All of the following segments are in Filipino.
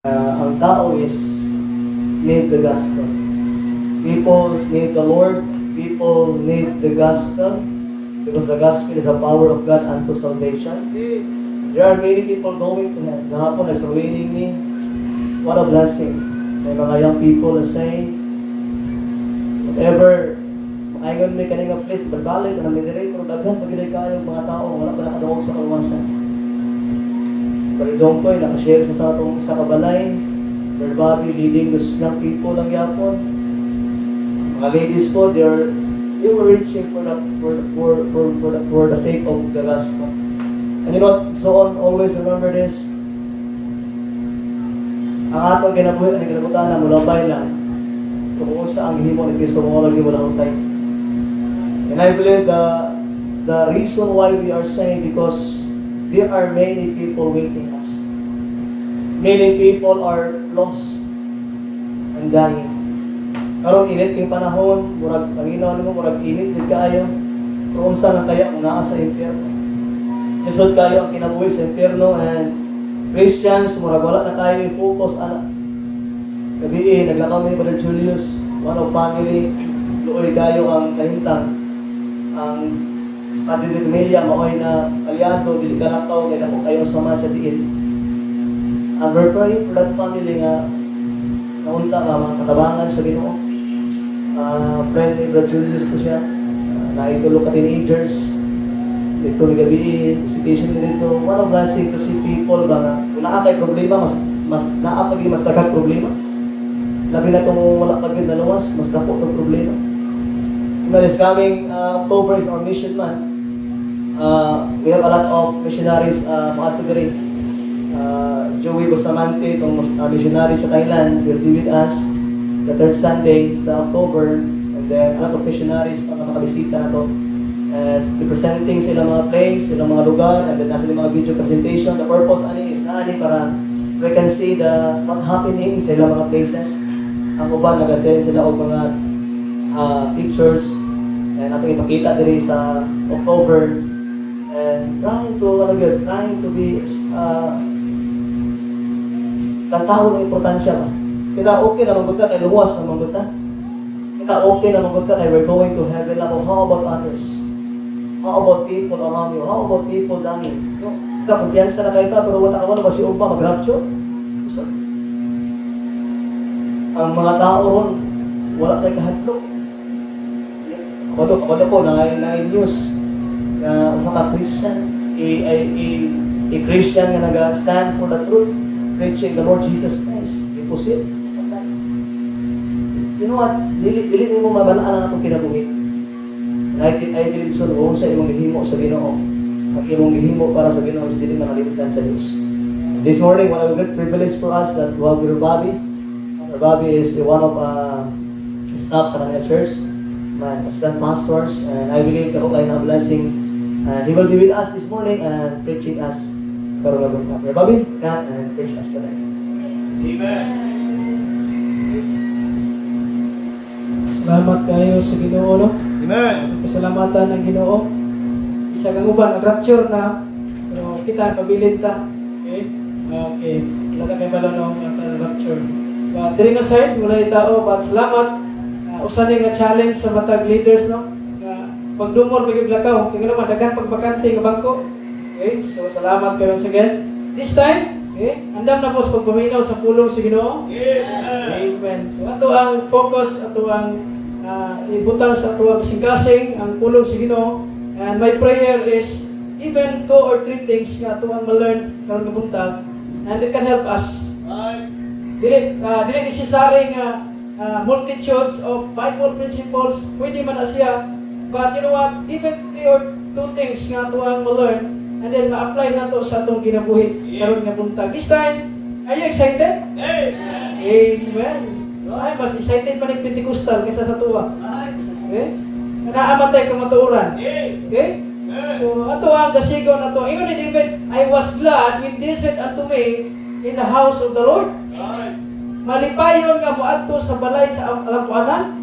Ang tao is need the gospel. People need the Lord. People need the gospel because the gospel is the power of God unto salvation. There are many people going to hell. Nahapon, nagsurwining me. What a blessing. May mga young people na say, whatever, makaingon may kaninga place, balbalik, na namidiray, pero daghan, pagilay kayo, mga tao, wala pa nakadawag sa kaluwasan. Pero doon ko, nakashare sa atong sa kabalay, their body leading those young people lang yapon. Mga ladies ko, they were reaching for the sake of the gospel. And you know what, so on, always remember this. Ang atong kinabuhi, ang kinabutan na mulabay lang, kung sa ang himo ni Kristo mo lagi wala utay. And I believe the reason why we are saying because there are many people waiting us. Many people are lost and dying. Karon init yung panahon, murag panginaw mo, murag init din kaayo. Pero unsa na kaya kung naa sa impyerno? Isod kayo ang kinabuhi sa impyerno and Christians, murag wala na kayo i-focus ana. Gabi naglakaw ni Brother Julius, one of family, luoy kayo ang kahintang. Ang ating pamilya maoy na aliado, dili ka lakaw, kaya po kayo sama sa diin. And we're praying for that family nga naunta nga mga katabangan sa Ginoo. Friend ni Brother Julius to siya. Naitulo ka teenagers. Dito ni gabi, visitation dito. What a blessing to see people ba nga. Kung naakay problema, mas naakay mas dagat problema. Labi na itong wala kagid na luwas, mas dako itong problema. When is coming, October is our mission month. We have a lot of missionaries mga tugari. Joey Bustamante, itong missionary sa Thailand, will be with us the third Sunday sa October. And then a lot of missionaries mga makabisita na to. And presenting sila mga place, sila mga lugar, and then nasa mga video presentation. The purpose ani is naani para we can see the what happening sa ilang mga places. Ang uban nag-send sila og mga pictures and atong ipakita diri sa October and trying to be katawo ng importansya ba. Kita okay na magbuta kay luwas na magbuta. Kita okay na magbuta kay we're going to heaven ako. How about others? How about people around you? How about people down here? Kita kumpiyansa na kayo pero wala ka wala ba si Upa mag-rapture? Ang mga tao ron, wala tayo kahadlok. Kabalo ko, na-news na sa ka-Christian, a Christian na nag-stand for the truth, preaching the Lord Jesus Christ. Impossible. You know what? Dili mo mabalaan ang itong kinabuhi. I believe so, sa imong gihimo sa Ginoo. Ang imong gihimo para sa Ginoo is dili nakalimutan sa Diyos. This morning, what a good privilege for us that while we're Bobby is one of staff sa kanya church, my assistant pastors, and I believe that okay na blessing. And he will be with us this morning and preaching us. Karunagong Brother Bobby, come and preach us today. Amen. Salamat kayo sa Ginoo, no? Amen. Pasalamatan ng Ginoo. Isa kang uban, nag-rapture na. Pero kita, pabilid ta. Okay? Okay. Wala ka kayo balonong nag-rapture. Diri nga side, wala yung tao, but salamat. Usa nga challenge sa matag leaders, no? Pagdumor, pag-iblakaw. Tingnan naman, dagan pagbakante ng bangko. Okay? So, salamat kayo once again. This time, okay? Andam na po sa pagpaminaw sa pulong sa Ginoo. Amen. So, ato ang focus, ato ang ibutang sa ato ang singkasing, ang pulong sa Ginoo. And my prayer is, even 2 or 3 things nga ato ang ma-learn karong kabuntag, and it can help us. Dili necessary nga multitudes of Bible principles, pwede man na siya. But you know what, even 3 or 2 things nga ito ang ma-learn, and then ma-apply na ito sa itong kinabuhi karon nga buntag. This time, are you excited? Amen. Ay, mas excited pa ng Pentecostal kaysa sa tuwa. Okay? Naamatay kang matuuran. Okay? So, ato ang gasigaw na ito. Ingon ni David, I was glad when they said unto me in the house of the Lord. Malipayon nga moadto sa balay sa alampuanan.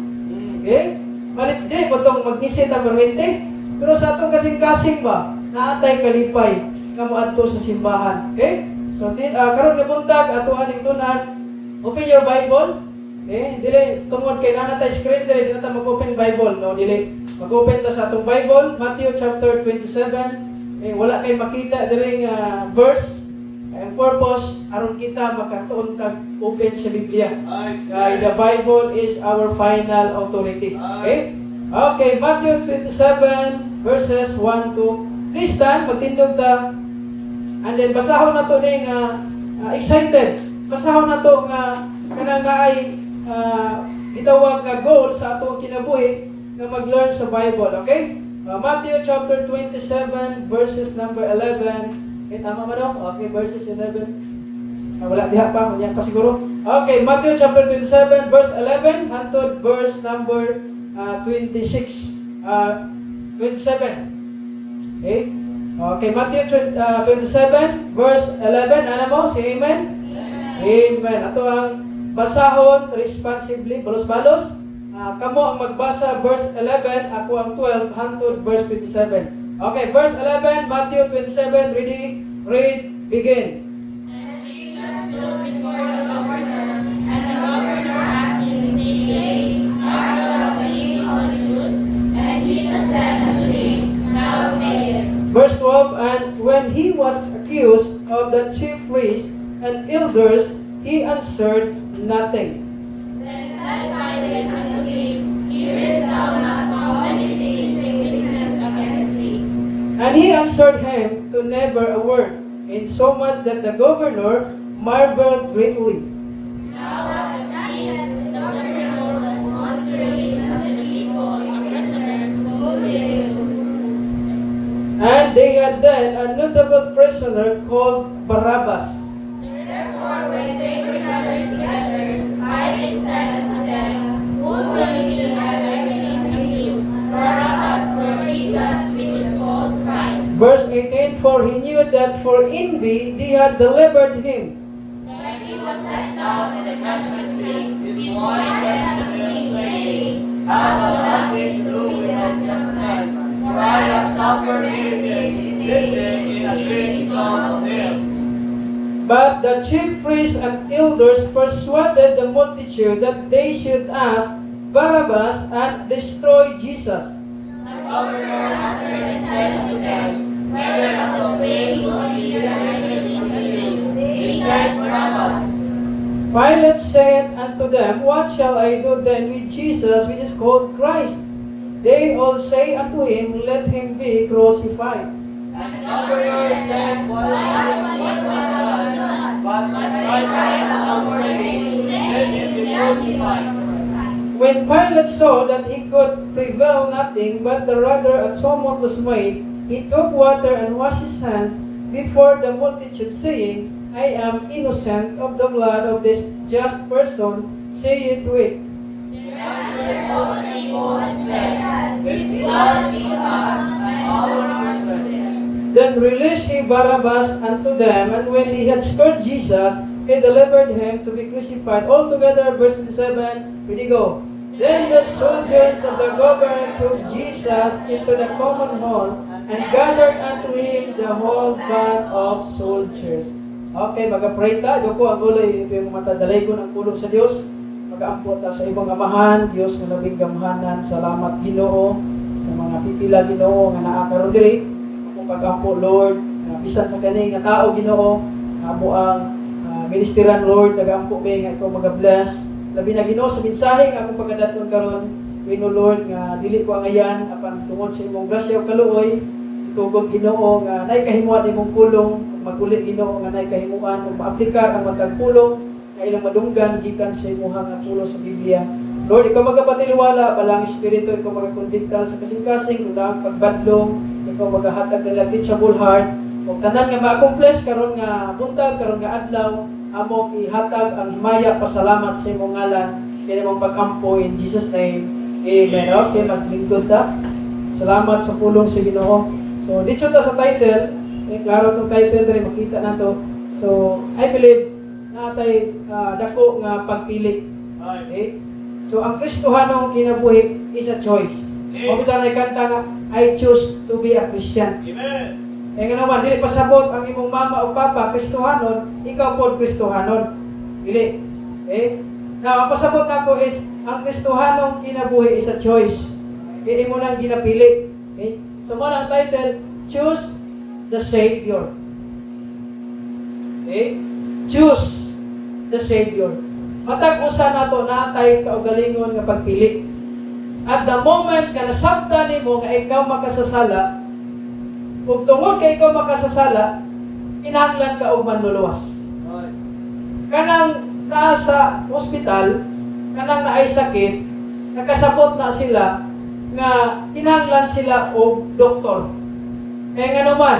Okay? Malipdi po itong mag-visit ang permente. Pero sa atong kasing-kasing ba, naatay kalipay nga moadto sa simbahan. Okay? So So karon nga buntag ato aning tunan, open your Bible. Okay, dili tungod kay nana ta screen dili dili ta mag-open Bible, no, dili. Mag-open ta sa atong Bible, Matthew chapter 27. Wala kay makita diri nga verse. Ang purpose aron kita makatuon kag open sa Biblia. Kay the Bible is our final authority. Okay? Okay, Matthew 27 verses 1 to this time magtindog ta. And then basahon nato ning excited. Basahon nato nga kanang ay gitawag nga goal sa atong kinabuhi nga mag-learn sa Bible, okay? Matthew chapter 27 verses number 11. Tama ba daw? Okay, verses 11. Wala diha pa, yan pa siguro. Okay, Matthew chapter 27 verse 11 hangtod verse number 26. 27. Okay? Okay, Matthew 27 verse 11. Ano mo? Si Amen? Amen. Ato ang basahon responsibly, balos-balos. Kamo ang magbasa verse 11, ako ang 12 hangtod verse 27. Okay, verse 11, Matthew 27, read, begin. And Jesus stood before the governor, and the governor asked him, saying, Art thou the King of the Jews? And Jesus said unto him, Thou sayest. Verse 12, and when he was accused of the chief priests and elders, he answered nothing. Then said Pilate unto him, Hearest thou not how many things they witness against thee? And he answered him to never a word, insomuch that the governor marveled greatly. Now that Matthias, the governor, was wont to release unto the people prisoners whom they would. And they had then a notable prisoner called Barabbas. Therefore, when they were gathered together, Pilate said unto them, Whom will ye have I released unto you, Barabbas or Jesus, which is called Christ? Verse 18, for he knew that for envy they had delivered him. When he was set down in the judgment seat, his wife said unto him, saying, Have thou nothing to do with that just man, for I have suffered greatly this day in a dream because of him. But the chief priests and elders persuaded the multitude that they should ask Barabbas and destroy Jesus. The governor answered and said unto them, Whether not obey will ye that release unto you? They said, Barabbas. Pilate said unto them, What shall I do then with Jesus, which is called Christ? They all say unto him, Let him be crucified. And the governor said, What have ye done? But they cried out, saying, Let him be crucified. When Pilate saw that he could prevail nothing, but the rather a tumult was made, he took water and washed his hands before the multitude, saying, I am innocent of the blood of this just person, say it to it. They answered all the people and said, His blood be to us and our children. Then released he Barabbas unto them, and when he had scourged Jesus, he delivered him to be crucified. Altogether, verse 27, ready go. Then the soldiers of the governor took Jesus into the common hall, and gathered unto him the whole band of soldiers. Okay, mag-pray ta. Doko ang uloy, ito yung matadalay ko ng pulong sa Diyos. Mag-ampot ta sa ibang amahan, Diyos nga labing gamhanan. Salamat Ginoo sa mga pipila Ginoo nga naakaroon diri. Pag-ampo, Lord, bisan sa kaning nga tao, Ginoo, amo ang ministeran, Lord, nag-ampo may nga ikaw mag-bless. Labi na, Ginoo, sa mensahe nga akong pagkadaton karon, Pino, Lord, nga dili ko ang ayan, apan tungod sa imong grasya o kaluoy, tugod, Ginoo, nga nay kahimuan imong kulong, magulit, Ginoo, nga nay kahimuan, ug maaplikar ang matag pulong, nga ilang madunggan, gikan sa imuhang nga pulong sa Biblia. Lord, ikaw magapatiliwala, balang Espiritu, ikaw magakonbikta sa kasing-kasing, ulang pagbadlong, ikaw magahatag ng teachable heart, o tanan nga ma-accomplish karon nga buntag, karon nga adlaw, among ihatag ang himaya, pasalamat sa imong ngalan, kaya mong pag-ampo in Jesus' name. Amen. Okay, maglingkod ta. Salamat sa pulong sa Ginoo. So, dito ta sa title, klaro itong title dali makita na to. So, I believe na tay dako nga pagpili. Okay? So, ang Kristohanong kinabuhi is a choice. O kita na ikanta na, I choose to be a Christian. Amen. Eh nga naman, dili pasabot ang imong mama o papa Kristohanon, ikaw pod Kristohanon. Dili. Now, ang pasabot nako is, ang Kristohanong kinabuhi is a choice. Imo nang ginapili. Okay? So, mo ang title, Choose the Savior. Okay? Choose the Savior. Matag usa nato natay kaugalingon nga pagpili. At the moment ka nasabtan nimo nga ikaw makasasala, ug tungod kay ikaw makasasala, kinahanglan ka og manluluwas. Kanang naa sa ospital, kanang naay sakit, nakasabot na sila nga kinahanglan sila og doktor. Kaya nga naman,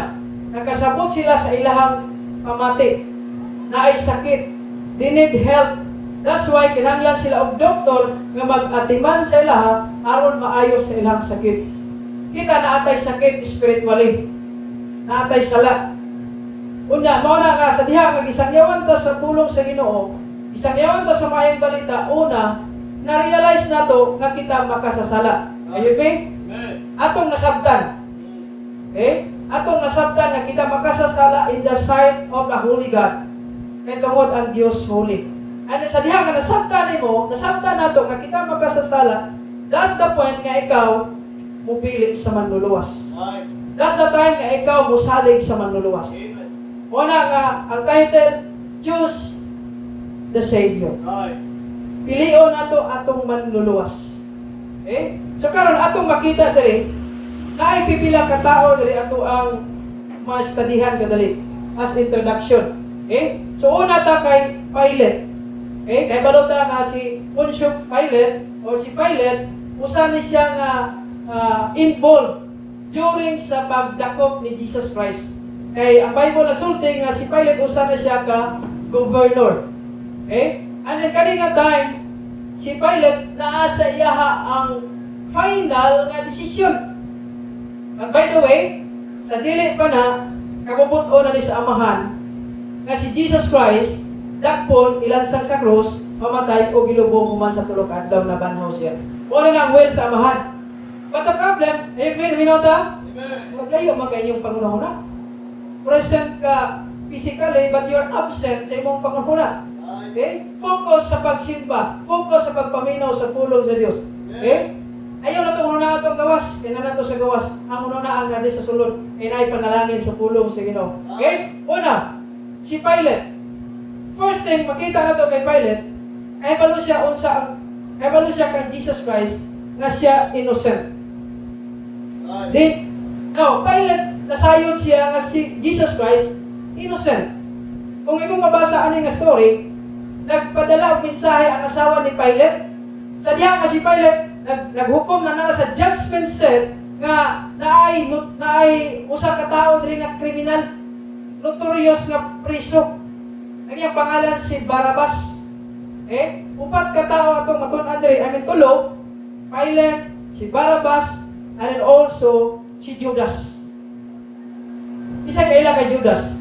nakasabot sila sa ilahang pamati, naay sakit, they need help. That's why kinahanglan sila og doktor nga mag-atiman sa ilaha aron maayos sa ilang sakit. Kita naatay sakit spiritually, naatay sala. Unya, mao na nga sa diha nga gisangyawan ta sa pulong sa Ginoo, gisangyawan ta sa maayong balita. Una, na-realize nato nga kita makasasala. Ayun ba? Atong nasabtan. Okay? Atong nasabtan nga kita makasasala in the sight of the Holy God. Kaya tungod ang Dios holy. Ano sa diha nga nasabtan nimo, nasabtan nato nga kita makasasala. That's the point nga ikaw mupili sa manluluwas. That's the time nga ikaw musalig sa manluluwas. Una nga ang title, Choose the Savior. Pilion nato atong manluluwas. Okay? So karon atong makita diri, naay pipila ka tao diri ato ang ma-studyhan kadali as introduction. Okay? So una ta kay Pilate. Okay? Kay balota nga si Pontius Pilate o si Pilate, usa ni siya nga involved during sa pagdakop ni Jesus Christ. Kay ang Bible nasulti nga si Pilate usa na siya ka governor. Okay? And then kani nga time, si Pilate naa sa iyaha ang final nga desisyon. And by the way, sa dili pa na kabubuton na ni sa amahan nga si Jesus Christ dakpon ilansang sa krus, mamatay o gilubong human sa tulo ka adlaw na banhaw siya. Ora nga ang will sa amahan. But the problem, amen, minota? Maglayo man kay inyong pangunahuna. Present ka physically, but you're absent sa imong pangunahuna. Okay? Focus sa pagsimba. Focus sa pagpaminaw sa pulong sa Diyos. Okay? Ayaw na itong una itong gawas. Kaya na ito sa gawas. Ang una ang nadi sa sulod. Kaya na ipanalangin sa pulong sa Ginoo. Okay? Una, si Pilate. First thing, makita na ito kay Pilate, ay balo siya unsa ay balo siya kay Jesus Christ nga siya innocent. Now, Pilate, nasayod siya nga si Jesus Christ innocent. Kung imong mabasa ani nga story, nagpadala og mensahe ang asawa ni Pilate. Sa diha nga si Pilate naghukom na sa judgment seat nga naay usa ka tawo diri nga kriminal, notorious nga priso. Ang iyang pangalan si Barabbas. Upat ka tawo atong matun-an diri, tulo, Pilate, si Barabbas, and then also si Judas. Isa kaila kay Judas.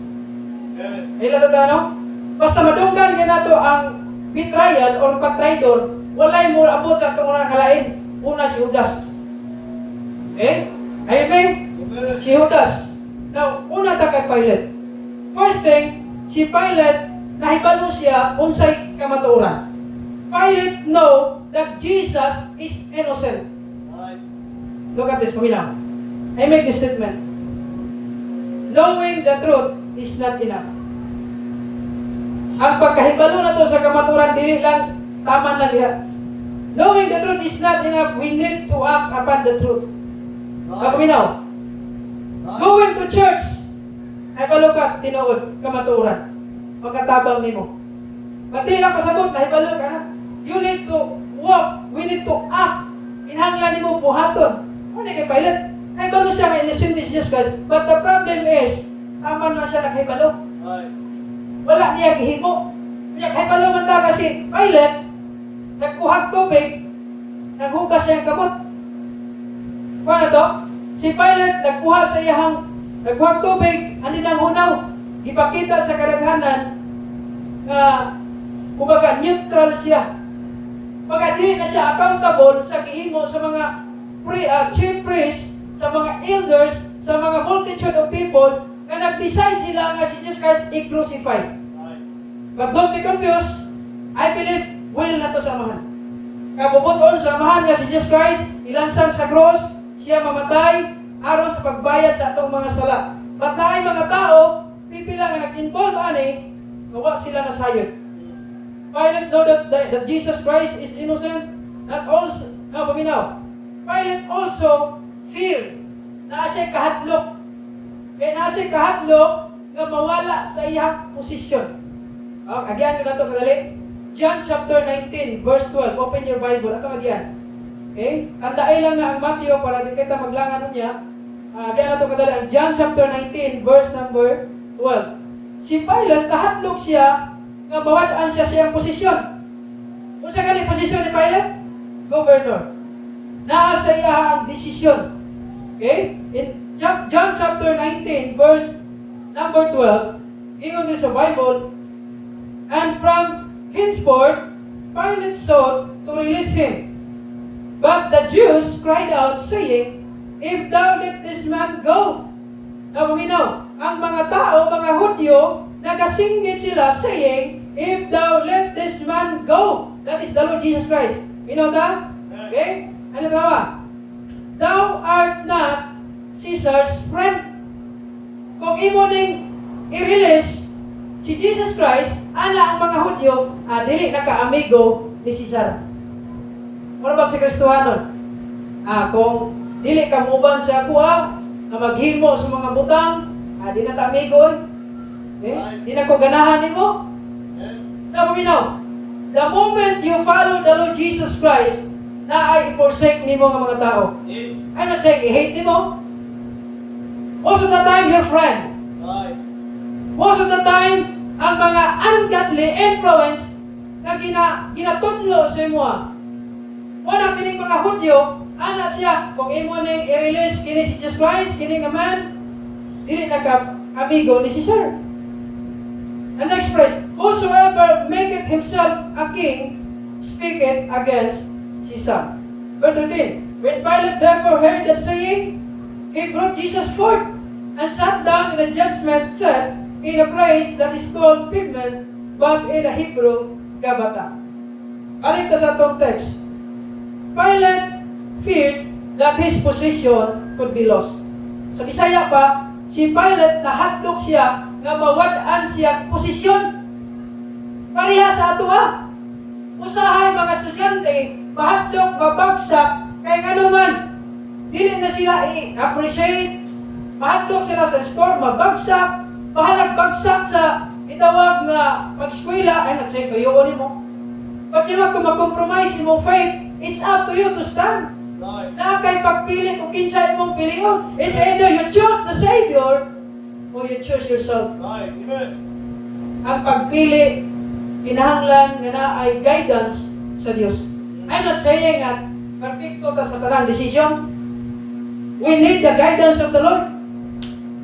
Ila tatano? Basta madunggan nga nato ang betrayal or pagtraidor, walay mo abot sa atong mga kalain. Una si Judas. Amen? Si Judas. Now, una ta kay Pilate. First thing, si Pilate nahibalo siya unsay kamatuoran. Pilate know that Jesus is innocent. Look at this, paminaw. I make this statement. Knowing the truth is not enough. Ang pagkahibalo na to sa kamaturan, dili lang taman lang diha. Knowing the truth is not enough, we need to act upon the truth. Paminaw. Going to church, ay balo ka, tinuod, kamaturan. Pagkatabang nimo. Pati lang pasabot, nahibalo ka na. You need to walk, we need to act. Inhanglan nimo buhaton. Ano kay Pilate? Nahibalo siya nga innocent is Jesus Christ. But the problem is, tama na siya naghibalo. Wala niya gihimo. Naghibalo man ta kasi Pilate, nagkuhag tubig, naghugas niya ang kamot. Paano to? Si Pilate nagkuha sa iyahang, nagkuhag tubig, ani nang hunaw. Ipakita sa kadaghanan na kumbaga neutral siya. Pagka di na siya accountable sa gihimo sa mga chief priests, sa mga elders, sa mga multitude of people na nag-decide sila nga si Jesus Christ i-crucify. But don't be confused, I believe will na to samahan. Kabubuton samahan nga si Jesus Christ, ilansang sa cross, siya mamatay, aron sa pagbayad sa atong mga sala. But na mga tao, pipila nga nag-involve ani, nawa sila nasayod. Pilate know that Jesus Christ is innocent, not also, paminaw. Pilate also feared na siya kahadlok. Kaya na siya kahadlok nga mawala sa iyang posisyon. Again, ko na ito kadali. John chapter 19, verse 12. Open your Bible. Ito again. Okay? Tandaan lang na ang Matthew para di kita maglangan niya. Again na ito kadali. John chapter 19, verse number 12. Si Pilate, kahadlok siya nga mawadaan siya sa iyang posisyon. Kung sa ganit posisyon ni Pilate? Governor. Naa sa iya ang desisyon. Okay? In John chapter 19, verse number 12, ingon din sa Bible, and from henceforth, Pilate sought to release him. But the Jews cried out, saying, if thou let this man go. Now, ang mga tao, mga Hudyo, nakasinggit sila, saying, if thou let this man go. That is the Lord Jesus Christ. You know that? Okay? Ano tawa? Thou art not Caesar's friend. Kung imo ning i-release si Jesus Christ, ana ang mga Hudyo, dili naka-amigo ni Caesar. Ano ba si Kristohanon? Kung dili ka muban sa kuha, na maghimo sa mga butang, di na ta amigo. Di na ko ganahan nimo. Now, the moment you follow the Lord Jesus Christ, na ay i-forsake nimo ng mga tao. I'm not saying i-hate nimo. Most of the time, your friend. Most of the time, ang mga ungodly influence na ginatudlo sa imo. Wala piling mga Hudyo, ana siya, kung imo ning i-release kini si Jesus Christ, kini nga man, dili nagka-amigo ni Caesar. And next phrase, whosoever maketh himself a king, speaketh against Caesar. Verse 13, when Pilate therefore heard that saying, he brought Jesus forth, and sat down in the judgment seat, in a place that is called Pavement, but in the Hebrew, Gabata. Alit ka sa itong text. Pilate feared that his position could be lost. Sa Bisaya pa, si Pilate nahadlok siya nga mawadaan siya posisyon. Pareha sa ato usahay mga estudyante, mahadlok, mabagsak, kaya nga naman, dili na sila i-appreciate, mahadlok sila sa score, mabagsak, mahalag bagsak sa itawag nga pag-eskwela, ay nagsay kayo mo. But you know, kung mag-compromise mo faith, it's up to you to stand. Na kay pagpili kung kinsa imong pilion. It's either you choose the Savior or you choose yourself. Ang pagpili, kinahanglan nga na ay guidance sa Dios. I'm not saying that perfecto ta sa tanang decision. We need the guidance of the Lord.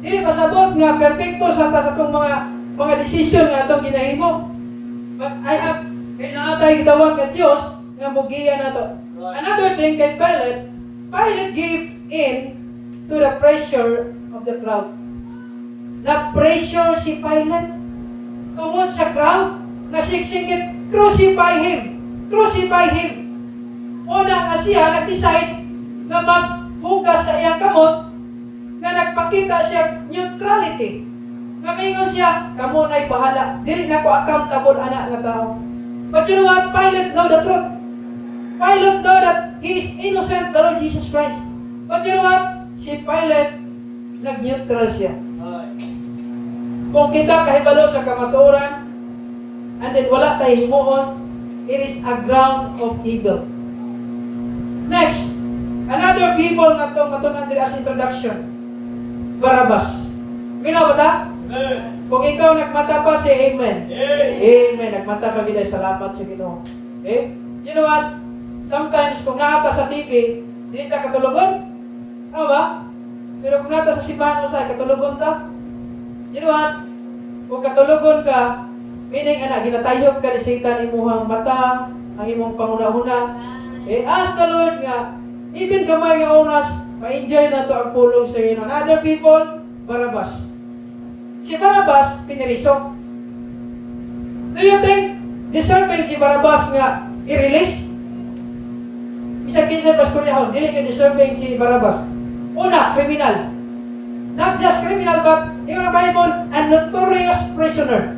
Dili pasabot nga perfecto sa atong mga decision nga atong ginahimo. But I have kailangan gitawag ka Dios nga mugiya nato. Another thing kay Pilate gave in to the pressure of the crowd. Na-pressure si Pilate tungod sa crowd na siksingit, crucify him! Crucify him! Una nga siya nag-decide na maghugas sa iyang kamot na nagpakita siya neutrality. Ngamingon siya, kamo na'y bahala. Dili na ko accountable anak nga tao. But you know what? Pilate know the truth. Pilate know that he is innocent, the Lord Jesus Christ. But you know what? Si Pilate, nag-neutral siya. Kung kita kahibalo sa kamaturan, and then wala tayo himuon, it is a ground of evil. Next, another people nga itong matunan din as introduction. Barabbas. Minaw ba ta? Kung ikaw nagmata pa, say amen. Amen. Nagmata pa kita, salamat sa Ginoo. Okay? You know what? Sometimes, kung nakata sa TV, hindi ta katulugon. Ano ba? Pero kung nakata sa simbahan mo sa katulugon ta. You know what? Kung katulugon ka, meaning, ginatayog ka ni Satan imuhang mata, ang imong panguna-una. Ask the Lord nga, even gamay nga oras, Ma-enjoy na to ang pulong sa Ginoo. Other people, Barabbas. Si Barabbas, pinirisok. Do you think deserving si Barabbas nga i-release? Bisag kinsa paskuryahon, dili ka deserving si Barabbas. Una, criminal. Not just criminal, but in the Bible, a notorious prisoner.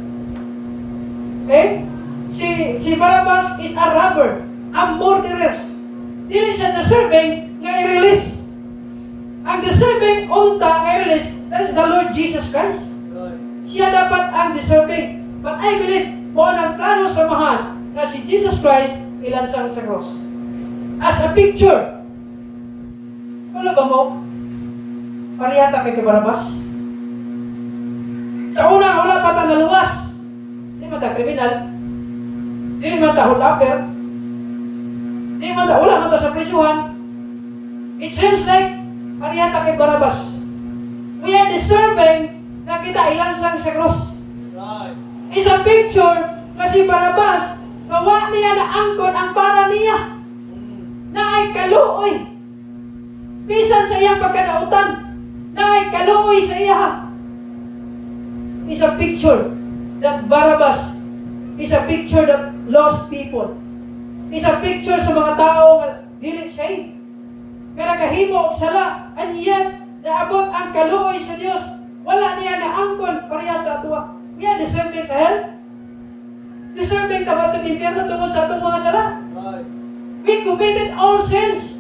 Okay? Si Barabbas is a robber, a murderer. Dili siya deserving nga i-release. Ang deserving unta nga i-release, that is the Lord Jesus Christ. Siya dapat ang deserving. But I believe, mo ang plano samahan na si Jesus Christ ilansang sa cross. As a picture. Wala ba mo? Parihata kay Barabbas. Sa una, wala pa ta naluwas. Di man ta kriminal. Di man ta hulapper. Di man ta, wala man ta sa prisuhan. It seems like parihata kay Barabbas. We are deserving na kita ilansang sa cross. It's a picture kasi Barabbas, gawa niya na angkon ang para niya na ay kaluoy. Bisan sa iyang pagkadautan, na ay kaluoy sa iya. It's a picture that Barabbas is a picture that lost people. It's a picture sa mga tao nga dili saved. Nga nakahimo og sala, and yet naabot ang kaluoy sa Dios. Wala niya na angkon pareha sa atuwa. We are deserving sa hell. Deserving ka ba itong impyerno tungkol sa atong mga sala? We committed all sins.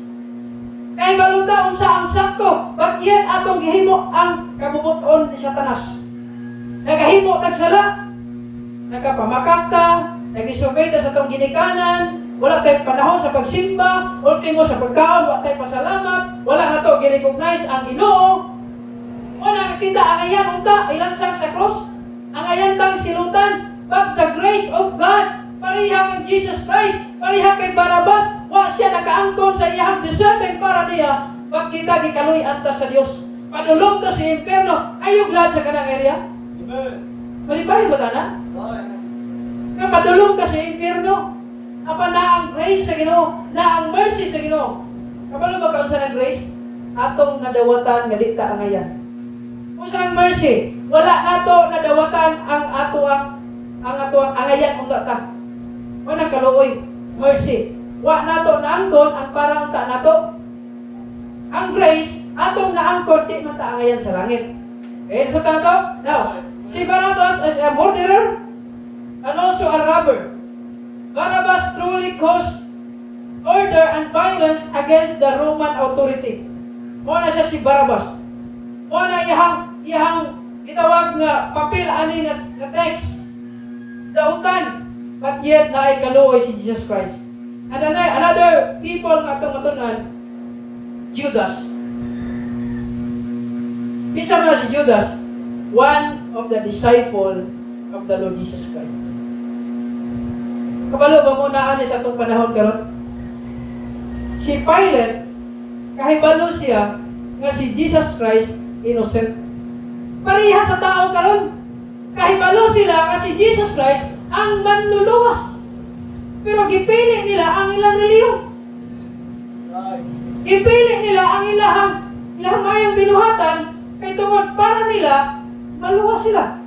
Kay balunta unsa ang sakto, but yet atong gihimo ang kabubuton ni Satanas. Nagahimo tag sala, nagapamakakta, nagisobey ta sa atong ginikanan, wala tayong panahon sa pagsimba, ultimo sa pagkaon, wala tayong pasalamat, wala na to girecognize ang Ginoo. Wala kita ang ayan unta, ilansang sa cross, ang ayan tang silutan, but the grace of God, pariha kay Jesus Christ, pariha kay Barabbas, wa siya nakaangkon sa iyang deserving para niya, pag kita gikaluy anta sa Dios. Padulong ta sa impyerno, ayog lahat sa kanang area. Malipay ba na? Nga padulong ka sa impyerno, apa na ang grace sa Ginoo, na ang mercy sa Ginoo. Kapalo ba ka sa grace? Atong nadawatan nga di ta angayan. Usa ang mercy, wala nato nadawatan ang ato ang angayan kung ta. Wala kaluoy, mercy. Wa nato naangkon ang parang ta nato. Ang grace atong naangkon di man ta angayan sa langit. Okay, so tato? Now, si Barabbas is a murderer and also a robber. Barabbas truly caused order and violence against the Roman authority. Muna siya si Barabbas. Muna iyang gitawag nga papel ani nga text. Dautan, but yet na ay kaluoy si Jesus Christ. And another people nga itong matunan, Judas. Isa na si Judas, one of the disciple of the Lord Jesus Christ. Kabalo ba muna ani sa itong panahon karon? Si Pilate, kahibalo siya nga si Jesus Christ innocent. Pareha sa tao karon. Kahibalo sila nga si Jesus Christ ang manluluwas. Pero gipili nila ang ilang reliyon. Gipili nila ang ilang mayong binuhatan kay tungod para nila maluwas sila.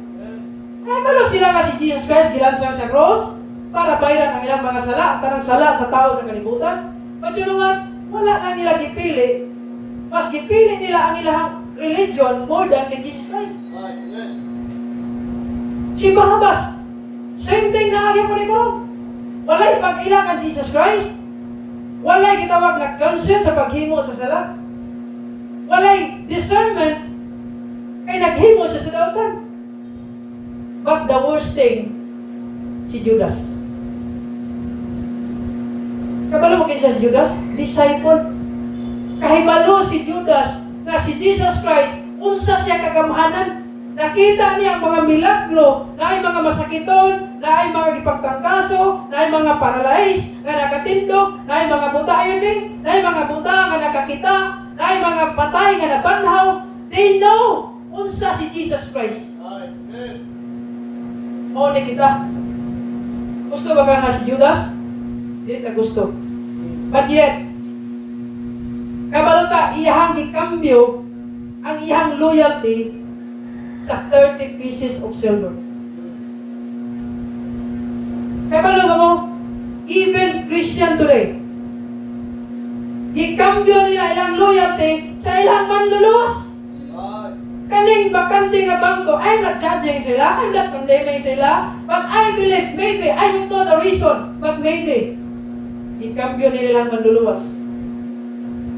Kahibalo sila nga si Jesus Christ gilansang sa cross para bayaran ang ilang mga sala, ang tanang sala sa tao sa kalibutan. But you know what? Wala na nila gipili. Mas gipili nila ang ilang religion more than kay Jesus Christ. Si Barabbas, same thing na agya po ni Karon. Walay pag-ilang ang Jesus Christ. Walay gitawag na conscience sa paghimo sa sala. Walay discernment kay naghimo siya sa dautan. But the worst thing, si Judas. Kabalo mo kaysa si Judas? Disciple. Kahibalo si Judas na si Jesus Christ, unsa siya kagamhanan. Nakita niya ang mga milagro, na ay mga masakiton, na ay mga gipagtangkaso, na ay mga paralyzed, na nakatindog, na ay mga buta ayuning, na ay mga buta nga nakakita, na ay mga patay nga nabanhaw. They know unsa si Jesus Christ. O ni kita. Gusto ba ka nga si Judas? Hindi ka gusto. But yet, Kabalo ta, iyahang gikambyo ang iyang loyalty sa 30 pieces of silver. Kabalo ka mo, even Christian today, gikambyo nila ilang loyalty sa ilang manluluwas. Kaning bakante nga bangko, I'm not judging sila, I'm not condemning sila, but I believe, maybe, I don't know the reason, but maybe, gikambyo nila ilang manluluwas.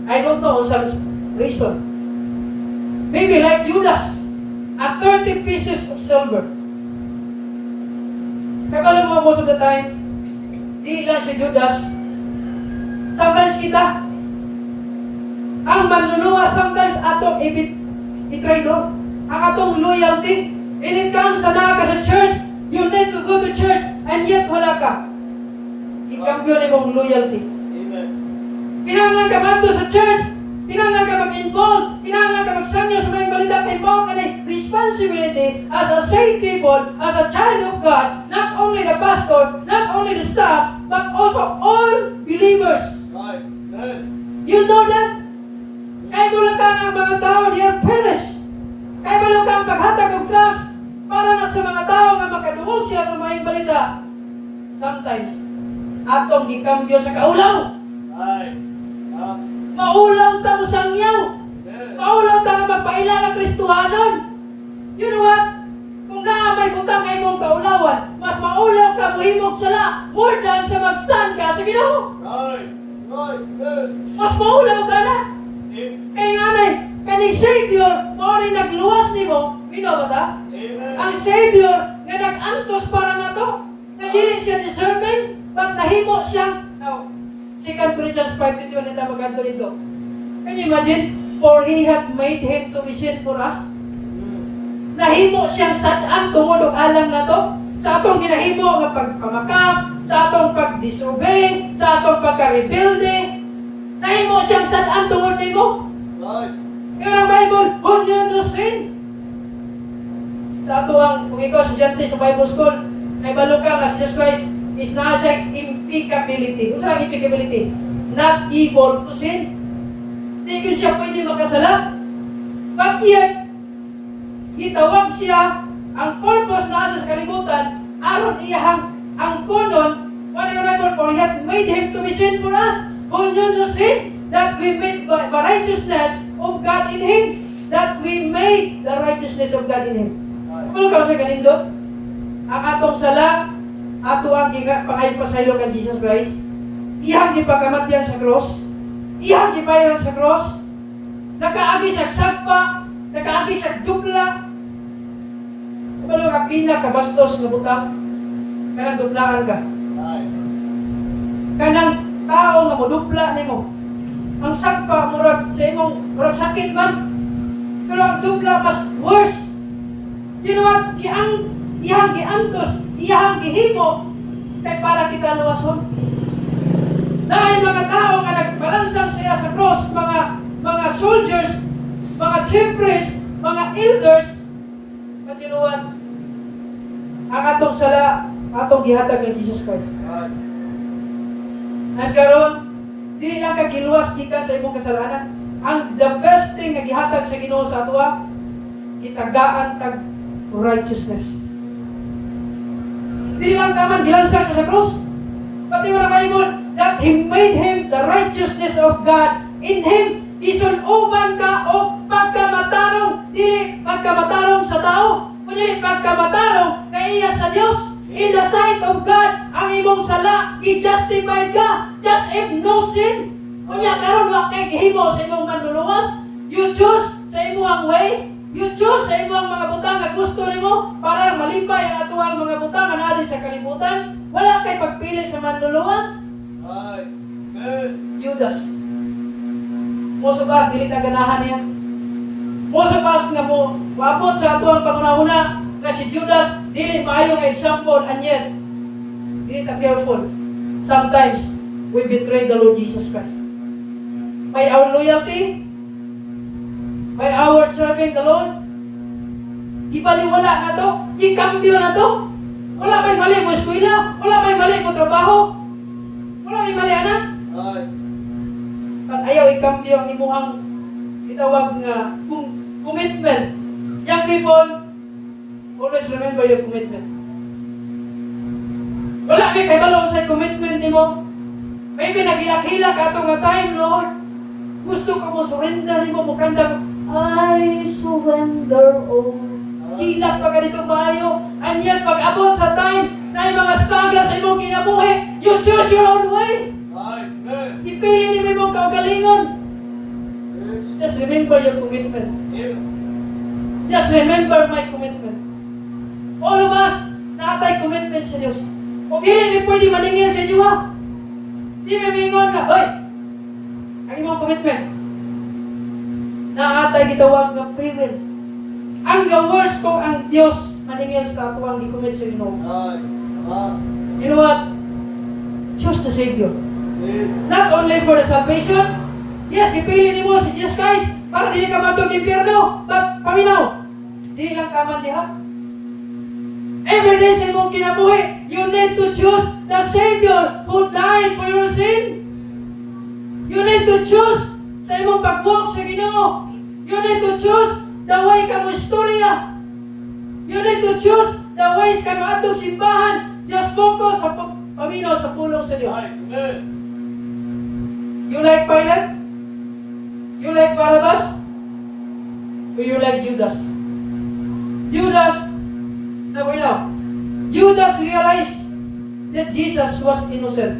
I don't know some reason. Maybe like Judas, at 30 pieces of silver. Kaya mo most of the time, di lang si Judas. Sometimes kita, ang manluluwas, sometimes atong i-trade-off. Ang atong loyalty, and it comes sa naka sa church, you need to go to church, and yet wala ka. Ikambyo na mong loyalty. Pinangan ka mato sa church, pinangan ka mag-involve, pinangan ka magsangyo sa mga balita, involve ka na responsibility as a saved people, as a child of God, not only the pastor, not only the staff, but also all believers. You know that? Kaya mo lang ka ang mga tao, they are perished. Kaya mo lang ka ang paghatag ng class para na sa mga tao nga makaduol siya sa mga balita. Sometimes, atong gikambyo sa kaulaw. Maulaw ta mo sa angyaw. Maulaw ta nga magpaila ng Kristuhanon. You know what? Kung naamay butang ay mong kaulawan, mas maulaw ka muhimog sala more than sa mag-stand ka sa Ginoo. Mas maulaw ka na. Kaya nga na, kaning Savior, maaaring nagluwas ni mo, bino ba ta? Ang Savior nga nag-antos para na to, na dili siya deserving, but nahimo siyang, now, 2 Corinthians 5:21 nita maganto nito. Can you imagine? For He had made Him to be sin for us. Nahimo siyang sad-an tungod og alam na to, sa atong ginahimo nga pagpamakap, sa atong pag-disobey, sa atong pagka-rebelde, nahimo siyang sad-an tungod nimo. Pero ang Bible, who knew no sin? Sa ato ang, kung ikaw estudyante sa Bible School, ay balo ka nga si Jesus Christ is nasa impeccability. Kung saan impeccability? Not able to sin. Hindi siya pwede makasala. But yet, gitawag siya, ang purpose nasa sa kalibutan, aron iyahang ang kunon, what in the Bible, for He hath made Him to be sin for us, who knew no sin, that we made the righteousness of God in Him, that we made the righteousness of God in Him. Kung ka sa kanindot, ang atong sala, ato ang pangay pasaylo kay Jesus Christ, iyang gipakamatyan sa cross, iyang gibayaran sa cross, nakaagi sa sagpa, nakaagi sa dupla, kung ka pinakabastos na butang, kanang duplaan ka. Kanang tao nga mo dupla nimo. Ang sagpa murag sa imong murag sakit man. Pero ang dupla mas worse. You know what? Iyang giantos, iyang gihimo kay para kita luwason. Dahil mga tao nga nagbalansang siya sa cross, mga soldiers, mga chief priests, mga elders, but you know what? Ang atong sala, atong gihatag ng Jesus Christ. At karon, dili lang ka giluwas gikan sa imong kasalanan. Ang the best thing nga gihatag sa Ginoo sa ato, kitagaan tag righteousness. Dili lang taman gilansang sa cross. Pati nga Bible that He made Him the righteousness of God in Him. Isunuban ka o pagkamatarong, dili pagkamatarong sa tao, kundi pagkamatarong kay iya sa Dios. In the sight of God, ang imong sala, i-justified ka, just if no sin. Kunya karon wa kay gihimo sa imong manluluwas, you choose sa imong way, you choose sa imong mga butang nga gusto nimo para malimpay ang atuang mga butang nga naadi sa kalibutan. Wala kay pagpili sa manluluwas. Judas. Most of us dili ta ganahan niya. Most of us nga mo waabot sa atuang pangunahuna kasi Judas dili maayo nga example and yet dili ta careful. Sometimes we betray the Lord Jesus Christ. By our loyalty, by our serving the Lord, ibaliwala na to, ikambyo na to. Wala may mali mo eskwela, wala may mali mo trabaho, wala may mali anak. At ayaw ikambyo ang imuhang itawag nga commitment. Young people, always remember your commitment. Wala kay balong sa commitment nimo. Maybe nagilak-hilak ato nga time, Lord. Gusto ka mo surrender nimo mo kanta, I surrender all. Hilak pa ganito maayo. And yet pag abot sa time na yung mga struggle sa imong kinabuhi, you choose your own way. Amen. Ipili ni mo kaugalingon. Just remember your commitment. Just remember my commitment. All of us, naatay commitment sa Diyos. Kung hindi pwede maningil sa inyo ha. Di may mingon ka, hoy! Ang imong commitment. Naatay gitawag ng free will. Ang worst ko ang Diyos maningil sa ako ang di-commit sa Ginoo. You know what? Choose the Savior. Not only for the salvation. Yes, ipili ni mo si Jesus Christ para dili ka matog impyerno. But, paminaw, dili lang kaman diha. Every day sa imong kinabuhi, you need to choose the Savior who died for your sin. You need to choose sa imong pag-walk sa Ginoo. You need to choose the way ka mo istorya. You need to choose the ways ka mo atong simbahan. Just focus sa paminaw sa pulong sa Dios. You like Pilate? You like Barabbas? Or you like Judas? Judas, now we know, Judas realized that Jesus was innocent.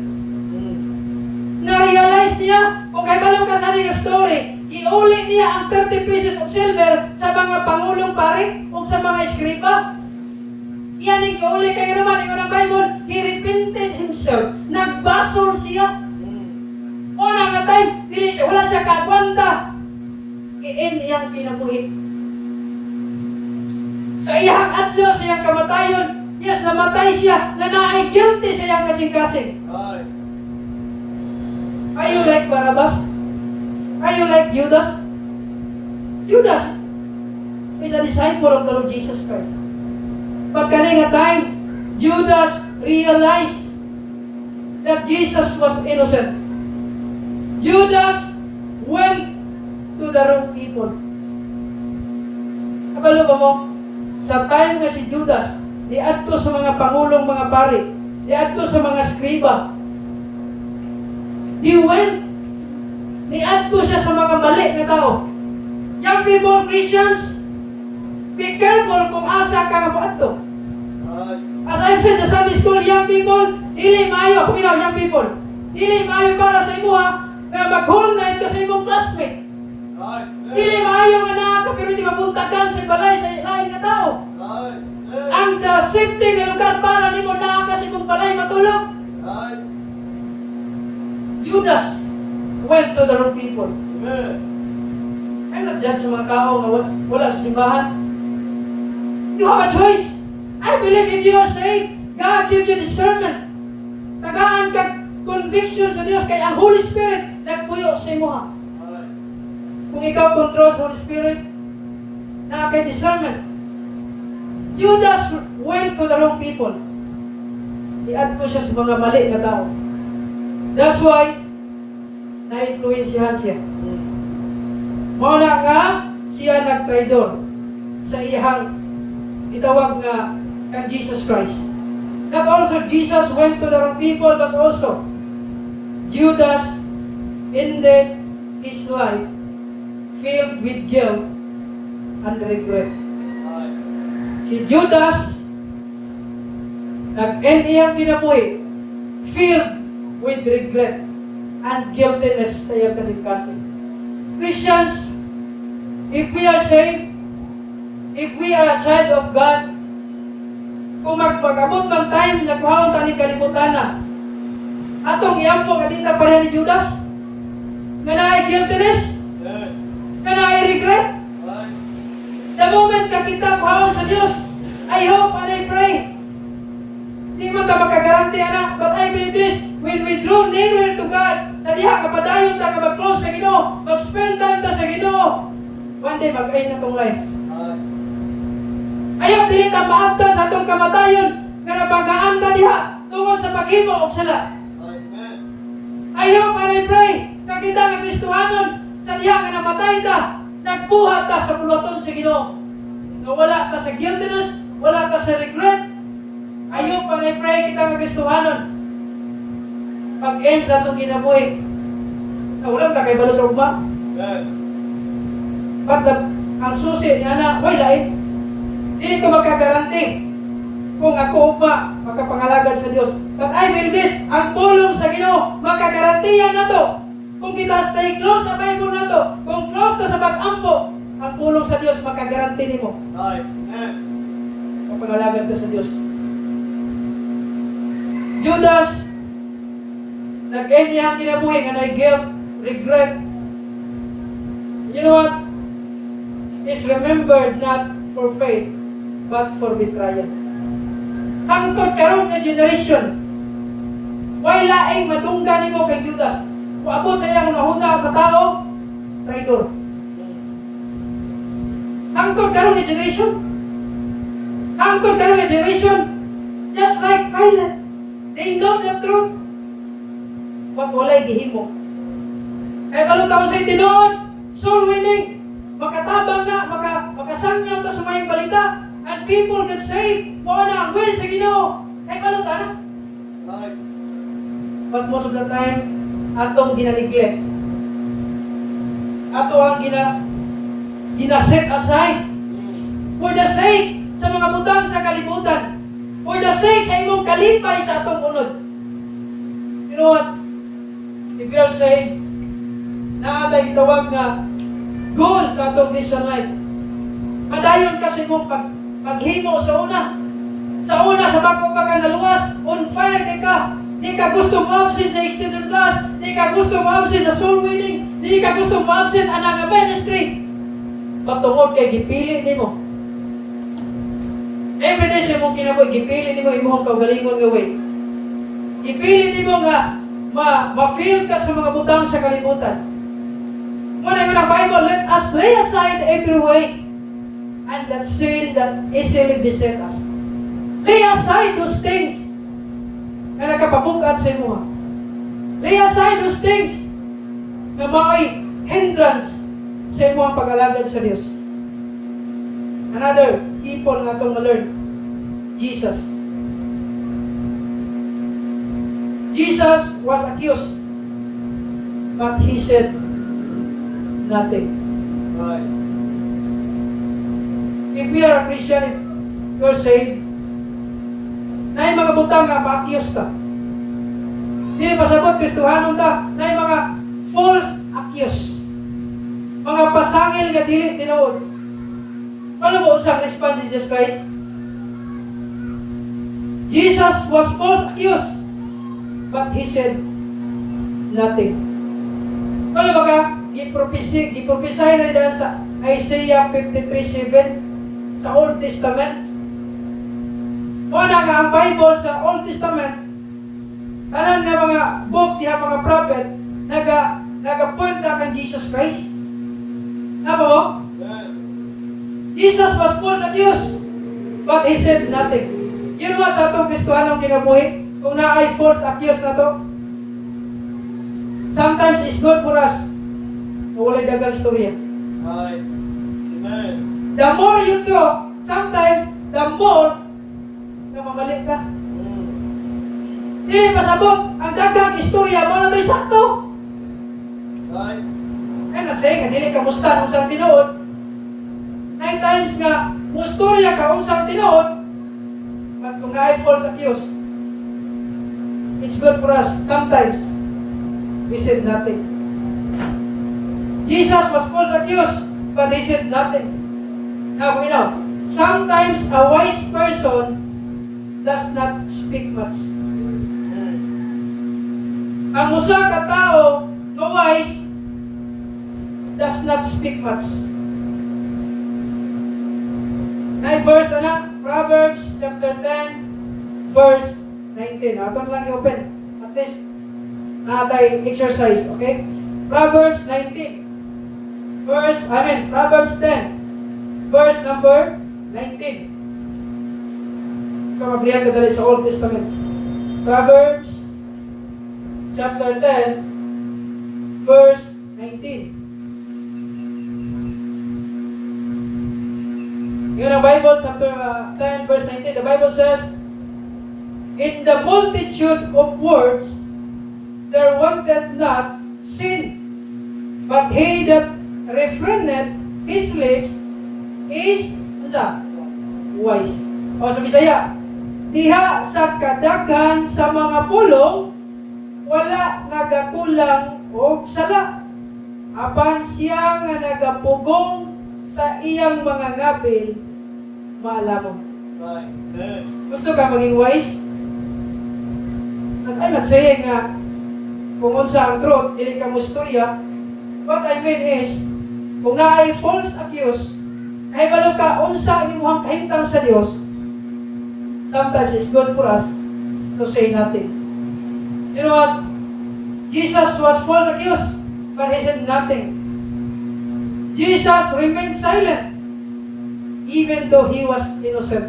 Na-realize niya, kung kay balong ka sa niyang story, iuli niya ang 30 pieces of silver sa mga pangulong pari o sa mga eskriba. Yan ang iuli kay naman, ikaw ng Bible, he repented himself. Nagbasol siya. Una nga time, wala siya kagwanta. I-end iyang kinabuhi. Sa iyang adlaw, sa iyang kamatayon, yes, namatay siya, na naay guilty sa iyang kasing-kasing. Are you like Barabbas? Are you like Judas? Judas is a disciple of the Lord Jesus Christ. Pagkaling nga time, Judas realized that Jesus was innocent. Judas went to the wrong people. Kabalo ba mo? Sa time nga si Judas, diadto sa mga pangulong mga pari, diadto sa mga skriba, he went, diadto siya sa mga mali na tao. Young people, Christians, be careful kung asa ka nga moadto. As I've said sa Sunday school, young people, dili maayo, kuminaw, young people, dili maayo para sa imo ha, nga mag-whole night ka sa imong classmate. Dili maayo nga naa ka, pero di mabuntagan sa balay sa lain nga tao. Ang safety nga lugar para nimo naa ka sa imong balay matulog. Judas went to the wrong people. I'm not judge sa mga tao nga wala sa simbahan. You have a choice. I believe if you are saved, God give you discernment. Tagaan ka conviction sa Diyos kay ang Holy Spirit nagpuyo sa imo ha. Kung ikaw control sa Holy Spirit, na kay discernment. Judas went to the wrong people. Iadto siya sa mga mali na tao. That's why na-influensyahan siya. Muna nga siya nagtraidor sa iyang itawag nga kang Jesus Christ. Not also Jesus went to the wrong people, but also Judas ended his life filled with guilt and regret. Si Judas nag-end iyang kinabuhi filled with regret and guiltiness sa iyang kasing-kasing. Christians, if we are saved, if we are a child of God, kung magpag-abot ng time na kuhaon tani kalibutan na, atong iampo kadita pa ni Judas, nga naay guiltiness, nga naay regret. The moment ka kita kuhaon sa Diyos, I hope and I pray, di man ta makagaranti anak, but I believe this, when we draw nearer to God, sa diha kapadayon ta ka mag-close sa Ginoo, mag-spend time ta sa Ginoo, one day mag-end na tong life. Ayaw dili ta maabtan sa atong kamatayon nga nabagaan ta diha tungod sa paghimo og sala. I hope and I pray Nakita nga Kristohanon sa diha nga namatay ta, nagbuhat ta sa puluton sa Ginoo. Nga wala ta sa guiltiness, wala ta sa regret. Ayaw pa na-pray kita nga Kristohanon. Pag-end sa itong kinabuhi. Ulam ta kay balo sa ugma. Ang susi niya na, why lain? Hindi ko magkagaranti kung ako ugma makapangalagad sa Diyos. But I will this, ang tulong sa Ginoo, makagarantiyan na to. Kung kita stay close sa Bible na to, kung close to sa pag-ampo, ang tulong sa Diyos makagaranti nimo. Mapangalagad ka sa Diyos. Judas, nag-end niya ang kinabuhi nga na guilt, regret. You know what? Is remembered not for faith, but for betrayal. Hangtod karon nga generation, wala ay madunggan nimo kay Judas. Kung abot sa iyang nahunda sa tao, traitor. Hangtod karon nga generation, hangtod karon nga generation, just like Pilate, they know the truth, but walay gihimo. Kaya kalong taon sa tinuod, soul winning, makatabang na, makasangyaw ta sa may balita, and people get saved, mo na ang will sa Ginoo. Kaya kalong ta na. But most of the time, atong gina-neglect. Ato ang gina-set aside. For the sake sa mga butang sa kalibutan. For the sake sa imong kalipay sa atong unod. You know what? If you're saved, naatay gitawag nga goal sa atong Christian life. Padayon kasi mong paghimo sa una. Sa una, sa bako pa ka naluwas, on fire ka. Di ka gusto mo-absent sa extended class. Di ka gusto mo-absent sa soul winning. Di ka gusto mo-absent anang ministry. Patungod kay gipili ni mo. Every day sa mong kinabuhi, gipili ni mo imong kaugalingon nga way. Gipili ni mo nga ma-feel ka sa mga butang sa kalibutan. Muna yung Bible, let us lay aside every weight and that sin that easily beset us. Lay aside those things na nakapabukat sa imo. Lay aside those things na mao'y hindrance sa imo ang pag-alagad sa Diyos. Another people na itong ma-learn, Jesus. Jesus was accused, but He said nothing. Right. If we are a Christian, if you're saved, na yung mga butang nga pa-accuse ka. Hindi pasabot, Kristohanon ta, na yung mga false accuse. Mga pasangil nga dili tinuod. Ano mo unsang response ni Jesus Christ? Jesus was false accused, but He said nothing. Ano ba ka? Gipropisay na nila sa Isaiah 53:7 sa Old Testament. Una nga ang Bible sa Old Testament, tanan nga mga book diha mga prophet nagapoint na kang Jesus Christ. Napa mo? Jesus was false accused, but He said nothing. You know what sa itong Kristohanong kinabuhi? Kung na ay false accused na to, sometimes it's good for us na walay dagang storya. Right. Amen. The more you talk, sometimes the more na mamalik ka. Dili pasabot ang dagang istorya mo na ito'y sakto. Right. Kaya nasay nga, dili ka musta kung saan tinuod. 9 times nga, mustorya ka kung saan tinuod. But kung na ay false accused, it's good for us. Sometimes, we said nothing. Jesus was false accused, but He said nothing. Now, we know, sometimes a wise person does not speak much. Ang usa ka tao na wise does not speak much. Na verse na, Proverbs chapter 10, verse 19. Ato na lang i-open. At least, natay exercise, okay? Proverbs 19. Proverbs 10, verse number 19. Kamabrihan ka dali sa Old Testament. Proverbs chapter 10, verse 19. Yun ang Bible, chapter 10, verse 19. The Bible says, in the multitude of words, there wanted not sin, but he that refraineth his lips is, ano sa? Wise. O sa Bisaya, diha sa kadaghan sa mga pulong, wala nagakulang og sala. Apan siya nga nagapugong sa iyang mga ngabil, maalamon. Gusto ka maging wise? I'm not saying nga kung unsa ang truth, dili ka mo istorya. What I mean is, kung naay false accuse, kahibalo ka unsa ang imong kahimtang sa Dios, sometimes it's good for us to say nothing. You know what? Jesus was false accused, but he said nothing. Jesus remained silent, even though he was innocent.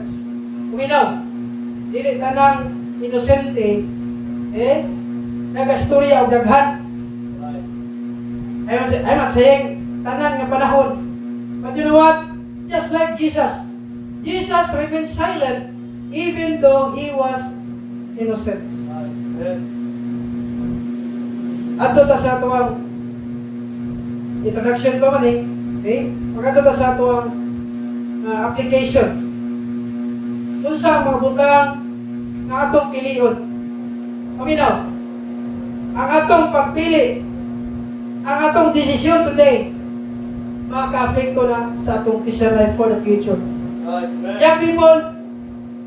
We know, dili tanang inosente, nagastorya o daghan. I'm not saying tanan nga panahon. But you know what? Just like Jesus, Jesus remained silent even though he was innocent. Ato ta sa atuang introduction pa man okay? Pagkato ta sa atuang applications. Unsa ang mga butang nga atong pilion? Paminaw, ang atong pagpili, ang atong desisyon today, makaka-apekto na sa atong Christian life for the future. Young people,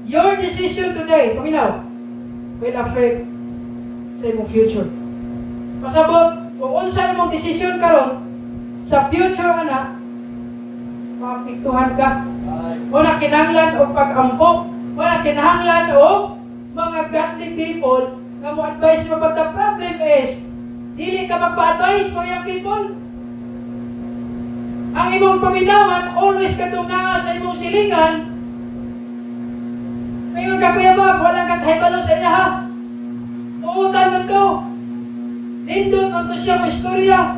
your decision today, paminaw, will affect sa imong future. Pasabot, kung unsa imong desisyon karon sa future ana, maapektuhan ka. Wala kinahanglan og pag-ampo, wala kinahanglan og mga godly people nga mo advise mo, but the problem is dili ka magpa-advise mo yung people. Ang imong paminawan, always katong naa sa imong silingan. Ngayon ka kuya Bob, walang katahibalo sa iya ha. Uutan man to. Nindot man to siya mo istorya.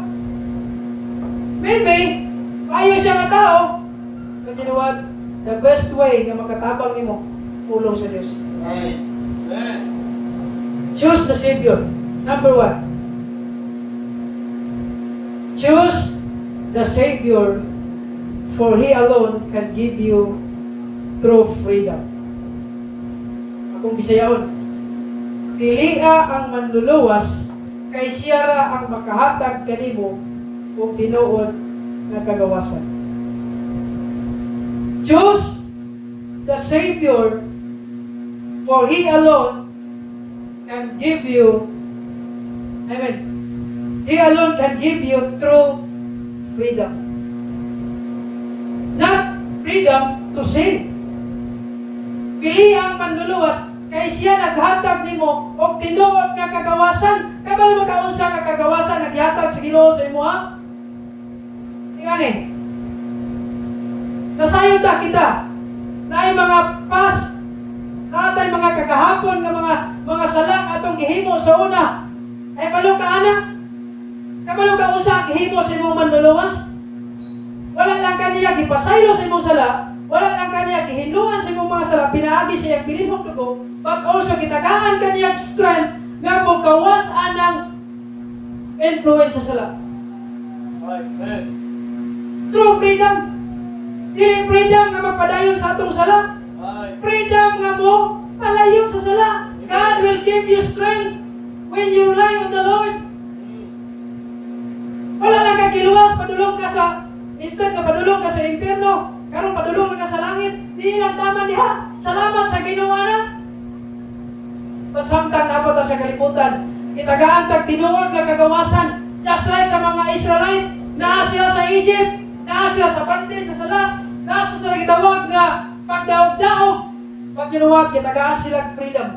Maybe, ayaw siya nga tao. But you know what? The best way na makatabang nimo, pulong sa Diyos. Choose the Savior. Number 1. Choose the Savior, for He alone can give you true freedom. Akong Bisayaon, pilia ang manluluwas, kay siya ra ang makahatag kanimo ug tinuod nga kagawasan. Choose the Savior, for He alone can give you, amen, He alone can give you true freedom. Not freedom to sin. Pili ang manluluwas, kay siya naghatag nimo og tinuod nga kagawasan. Kabalo makaunsa nga kagawasan naghatag sa Ginoo sa imo ha? Tingani. Nasayon ta kita. Naay mga past, natay mga kagahapon nga mga sala atong gihimo sa una. Ay balo ka ana? Kabalo ka unsa gihimo sa imong manluluwas? Wala lang kaniya gipasaylo sa imong sala, wala lang kaniya gihinluan sa imong mga sala, pinaagi sa iyang bilihong dugo, but also gitagaan kaniya strength nga pagkawas anang influence sa sala. Amen. True freedom. Dili freedom nga magpadayon sa atong sala. Freedom nga mo malayo sa sala. God will give you strength when you rely on the Lord. Wala lang kagiluwas, padulong ka sa, instead nga padulong ka sa impyerno, karon padulong ka sa langit, di lang tama diha. Salamat sa Ginoo na. But samtang abot sa kalibutan, itagaan tag tinuod nga kagawasan, just like sa mga Israelite, naa sila sa Egypt, naa sila sa bandi, sa sala, naa sila gitawag nga pagdaog-daog. But you know what? Gitagaan sila freedom.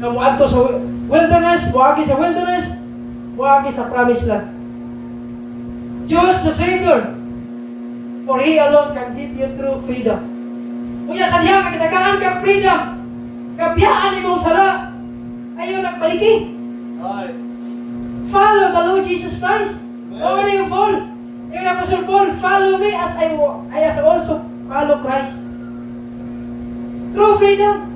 Kamu adto sa wilderness, wagi sa wilderness, wagi sa promised land. Choose the Savior, for He alone can give you true freedom. Kuya sa diha nga gitagaan ka freedom, kabiyaan imong sala, ayaw nagbaliki. Follow the Lord Jesus Christ. Why do you fall? Yung Apostle Paul, follow me as I also follow Christ. True freedom.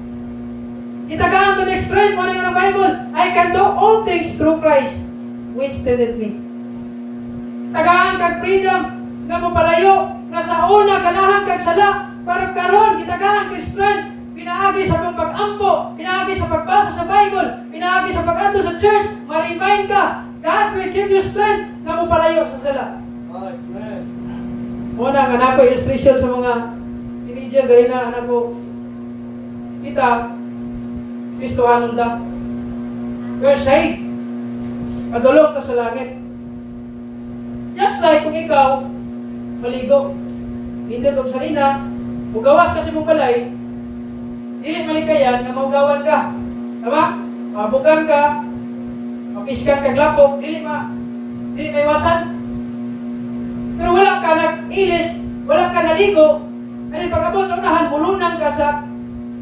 Itagaan to the strength, mo ng Bible, I can do all things through Christ, which strengthened me. Tagaan kag freedom, nga mapalayo, nga sa una, ganahan kag sala, para karon gitagaan kag strength, pinaagi sa pag-ampo, pinaagi sa pagbasa sa Bible, pinaagi sa pag-adto sa church, ma-remind ka, God will give you strength, nga mapalayo sa sala. Amen. Una, nga na ko illustration sa mga teenager, gaya na anak ko, kita, Kristohanon da. You're saved. Padulog ka sa langit. Just like kung ikaw, maligo, hindi kong sarina, mugawas kasi mong balay, dili malikayan na maugawan ka. Tama? Mabugan ka, mapiskan ka glapok, dili maiwasan. Pero wala ka nag-ilis, wala ka naligo, ay pagkabot sa unahan, bulunan ka sa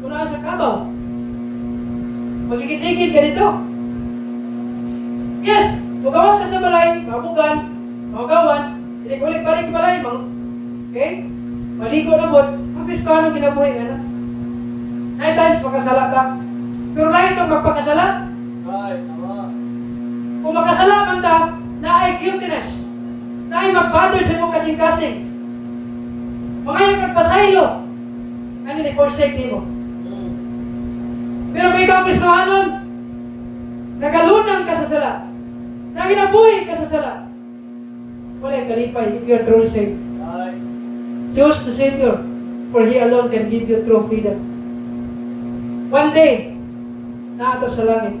unahan sa kabaw. Magigit-ligid ka dito. Yes, mugawas ka sa balay, mabugan, maugawan, hindi balik sa balay, okay? Maligo na bot, mapiskano kinabuhi nga na. 9 times makasala ka. Pero lahat itong magpakasala. Right, tama. Kung makasala man ta, na ay guiltiness. Na ay mag-bother sa mong kasing-kasing. Mga yung kagpasaylo. Ano ni forsake ni mo. Pero kung ikaw Kristohanon, nagalunan ka sa sala. Naginabuhi ka sa sala. Wala kalipay if you are truly saved. Right. Choose the Savior, for He alone can give you true freedom. One day, naato sa langit.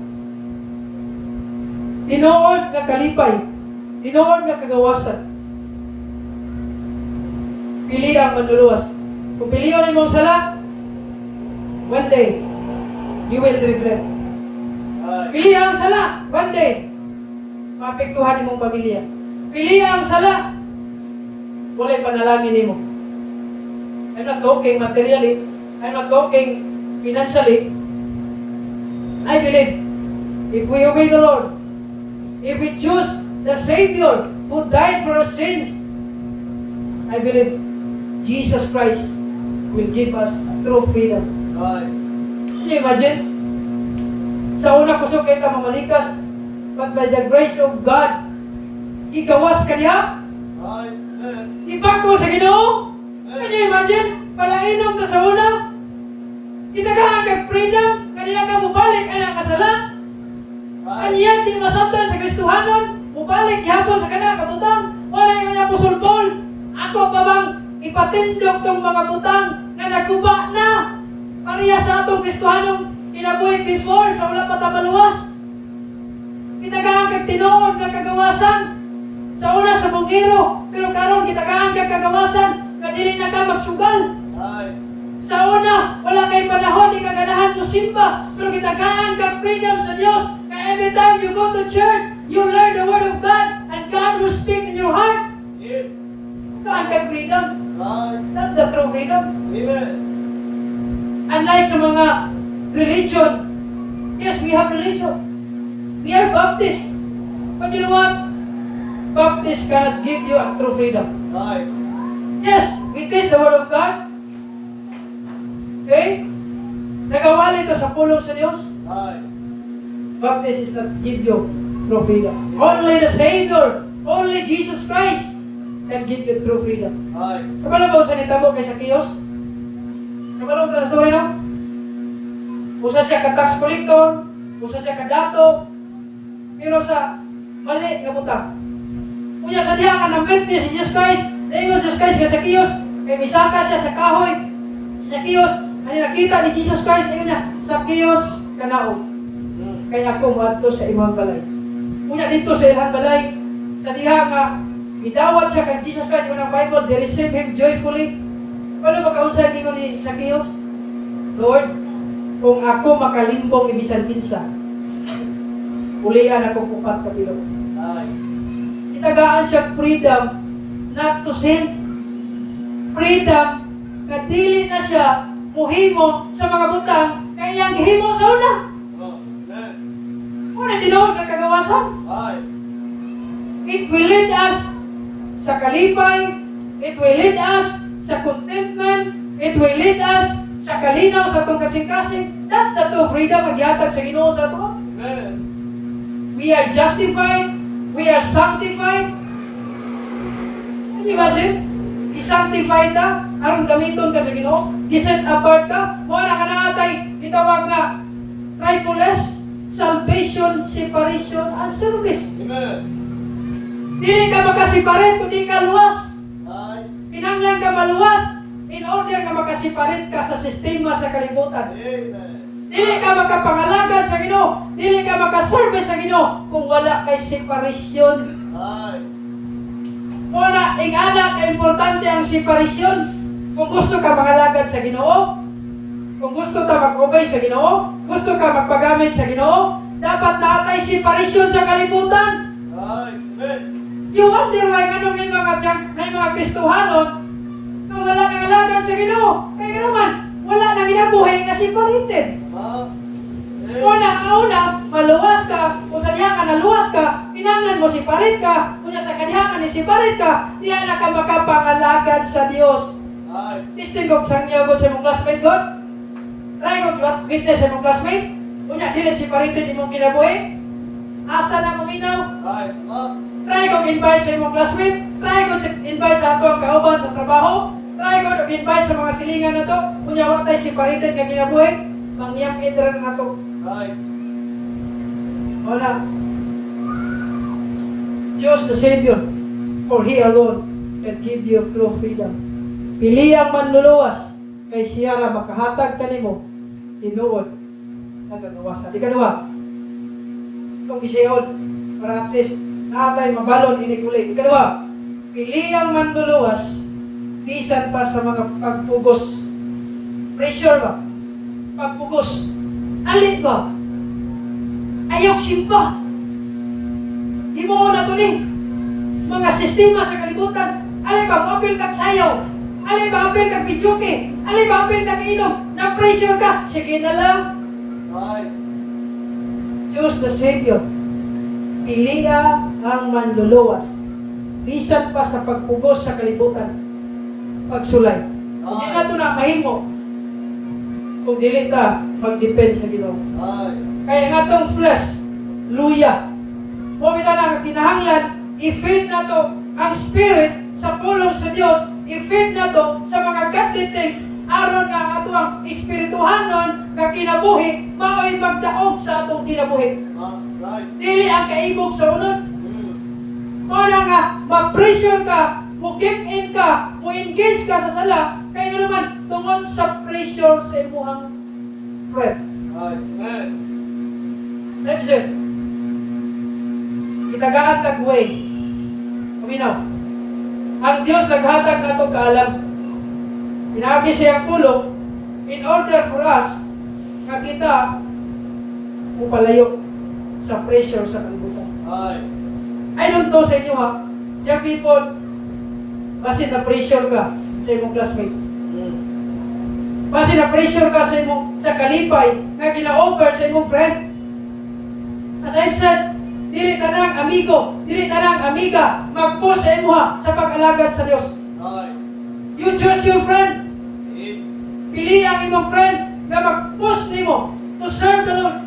Tinuod nga kalipay, tinuod nga kagawasan. Pili ang manluluwas. Kung piliyon mo sala, one day, you will regret. Right. Pili ang sala, one day, maapektuhan imong pamilya. Pili ang sala, wala'y panalangin mo. I'm not talking materially, I'm not talking financially. I believe, if we obey the Lord, if we choose the Savior who died for our sins, I believe Jesus Christ will give us true freedom. Right. Can you imagine? Sa una kusog kita mamalikas, but by the grace of God, ikawas ka niya, Right. ipako sa Ginoo. Can you imagine? Palainom ta sa una. Itagaan kag freedom, kanila ka mubalik ang kasala. Kaniya di masabtan sa Kristohanon, mubalik gihapon sa kana kabutang. Wala yung Apostle Paul. Ako pa bang ipatindog tong mga butang na nagkuba na pareha sa atong Kristohanong kinabuhi before sa wala pa ta maluwas. Itagaan kag tinuod nga kagawasan. Sa una sa bungiro, pero karon gitagaan kag kagawasan nga dili na ka magsugal. Right. Sa una, wala kay panahon, di ka ganahan mo simba, pero gitagaan kag freedom sa Dios. Kaya every time you go to church, you learn the Word of God, and God will speak in your heart. Yeah. Kaan kag freedom. Right. That's the true freedom. Amen. Unlike sa mga religion, yes, we have religion. We are Baptist. But you know what? Baptist cannot give you a true freedom. Right. Yes, we teach the Word of God. Okay? Nagawali ito sa pulong sa Diyos. Right. Baptist is not give you true freedom. Only the Savior, only Jesus Christ can give you true freedom. Right. Kapala ba sa nitabo kay Zacchaeus? Kapala ba sa story no? Usa siya ka tax collector, usa siya ka dato, pero sa mali nga butang. Kunya sa diha ka ng witness si Jesus Christ, dayon si Jesus Christ kay Zacchaeus, kay misaka siya sa kahoy. Si Zacchaeus, ano nakita ni Jesus Christ, ayun niya, Zacchaeus kanaog. Kaya ako maadto sa imong balay. Kunya dito sa ilang balay, sa diha nga gidawat siya kay Jesus Christ ng Bible, they receive him joyfully. Paano makausay ninyo ni Zacchaeus? Lord, kung ako makalimbong ibisan kinsa, ulian ako kupat kapilo. Right. Itagaan siya freedom not to sin. Freedom na dili na siya muhimo sa mga butang kaya ang himo sa una. Oh, amen. Muna tinuod ka kagawasan. Right. It will lead us sa kalipay. It will lead us sa contentment. It will lead us sa kalinaw sa itong kasing-kasing. That's the true freedom ang gihatag sa Ginoo sa ito. Amen. We are justified. We are sanctified. Can you imagine? I-sanctify ka, aron gamiton ka sa Ginoo. I-set apart ka. Mo na ka naatay, itawag nga triple S, salvation, separation, and service. Amen. Dili ka makasiparit kung di ka luwas. Ay. Kinanglan ka maluwas in order ka makasiparit ka sa sistema sa kalibutan. Amen. Dili ka makapangalagad sa Ginoo. Dili ka makaservice sa Ginoo kung wala kay separasyon. Ay. Una, ingana ka importante ang separasyon. Kung gusto ka mangalagad sa Ginoo, kung gusto ka mag-obey sa Ginoo, gusto ka magpagamit sa Ginoo, dapat naatay separasyon sa kalibutan. Ay. Amen. You wonder why ganun may mga Kristohanon na wala nang alagad sa Ginoo. Kaya naman, wala nang ginabuhay nga separated. Ah. Una, maluwas ka, kung sa diha ka naluwas ka, kinanglan mo siparit ka, kung sa kaniha ka ni siparit ka, diha na ka makapangalagad sa Dios. Ay. Testing ko sa inyo ko sa mong classmate ko. Try ko witness sa mong classmate. Kunya, dili siparitin imong kinabuhi. Asa na mong inaw? Ay. Ah. Try ko invite sa imong classmate. Try ko invite sa ato ang kauban sa trabaho. Try ko invite sa mga silingan na to. Kunya, wala tayo siparitin ka kinabuhi. Mangyang idra na to. Ay. Wala. Diyos the Savior, for He alone can give you true freedom. Pili ang manluluwas, kay siya ra makahatag kanimo tinuod na kagawasan. Di kaduha. Itong isayod, para at least naatay mabalon inikuli. Di kaduha. Pili ang manluluwas, bisan pa sa mga pagpugos. Pressure ba? Pagpugos. Alit ba? Ayaw simpa. Di mo na to ni. Mga sistema sa kalibutan. Alay ba, mapil kag sayaw. Alay ba, mapil kag videoke. Alay ba, mapil kag inom. Na-pressure ka. Sige na lang. Ay. Choose the Savior. Piliya ang manluluwas. Bisan pa sa pagpugos sa kalibutan. Pagsulay. Kung di na ito na mahimo. Kung dili ka, mag-depend sa Ginoo. Ay. Kaya nga itong flesh, luya. Kung kita na kinahanglan, i-feed na to ang spirit sa pulong sa Diyos, i-feed na to sa mga godly things, aron nga ato ang espirituhanon nga kinabuhi, mao'y magdaog sa atong kinabuhi. Ah. Right. Dili ang kaibog sa unod. Una nga, ma-pressure ka, mo-give in ka, mo-engage ka sa sala, kaya naman, tungod sa pressure sa imuhang friend. Ay. Amen. Samson, kitagaan tagway. Kuminaw. Ang Diyos naghatag na ito kaalam. Pinagi siya ang pulong in order for us na kita upalayo sa pressure sa kalibutan. Ay. I don't know sa inyo ha. Young people, basi na pressure ka sa imong classmate. Basi na pressure ka sa imong sa kalipay nga gina-offer sa imong friend. As I've said, dili tanang amigo, dili tanang amiga mag-push sa imuha sa pag-alagad sa Dios. Ay. You choose your friend. It. Pili ang imong friend nga mag-push nimo to serve the Lord.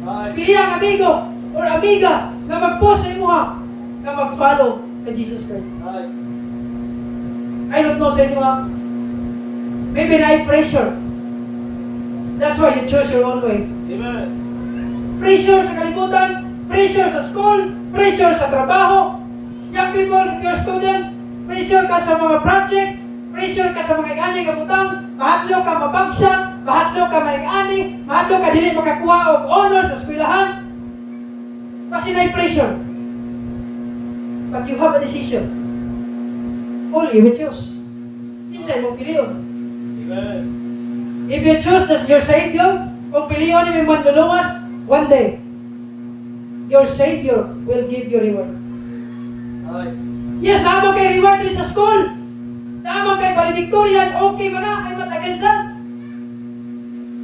Ay. Pili ang amigo or amiga nga mag-push sa imuha nga mag-follow kay Jesus Christ. Ay. I don't know sa inyo ha. Maybe na pressure. That's why you choose your own way. Amen. Pressure sa kalibutan, pressure sa school, pressure sa trabaho. Young people, if you're student, pressure ka sa mga project, pressure ka sa mga ingani nga butang, mahadlo ka mabagsak, mahadlo ka maingani, mahadlo ka dili makakuha og honor sa eskwelahan. Kasi na pressure. But you have a decision. Only you choose. Insay mong piliyon. Amen. If you choose your Savior, kung piliyon ni man luluwas, one day, your Savior will give you reward. Ay. Yes, naman kay reward din sa school. Naman kay valedictorian, okay mo na, I'm not against that.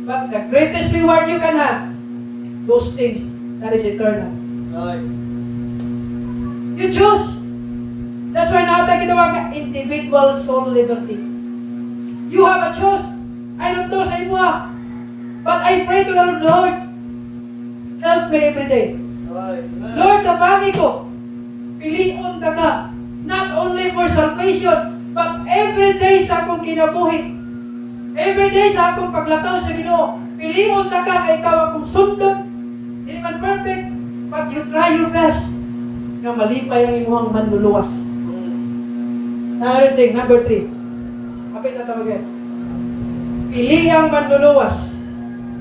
But the greatest reward you can have, those things, that is eternal. Ay. You choose. That's why natin ginawa ka individual soul liberty. You have a choice. I don't know sa imo ha. But I pray to the Lord, help me every day. Lord, tabagi ko. Pilion ta ka. Not only for salvation, but every day sa akong kinabuhi. Every day sa akong paglakaw sa Ginoo. Pilion ta ka kay ikaw akong sundon. Hindi man perfect, but you try your best na malipay ang imong manluluwas. Another thing, number 3. Kapit na tawagin. Pili ang manluluwas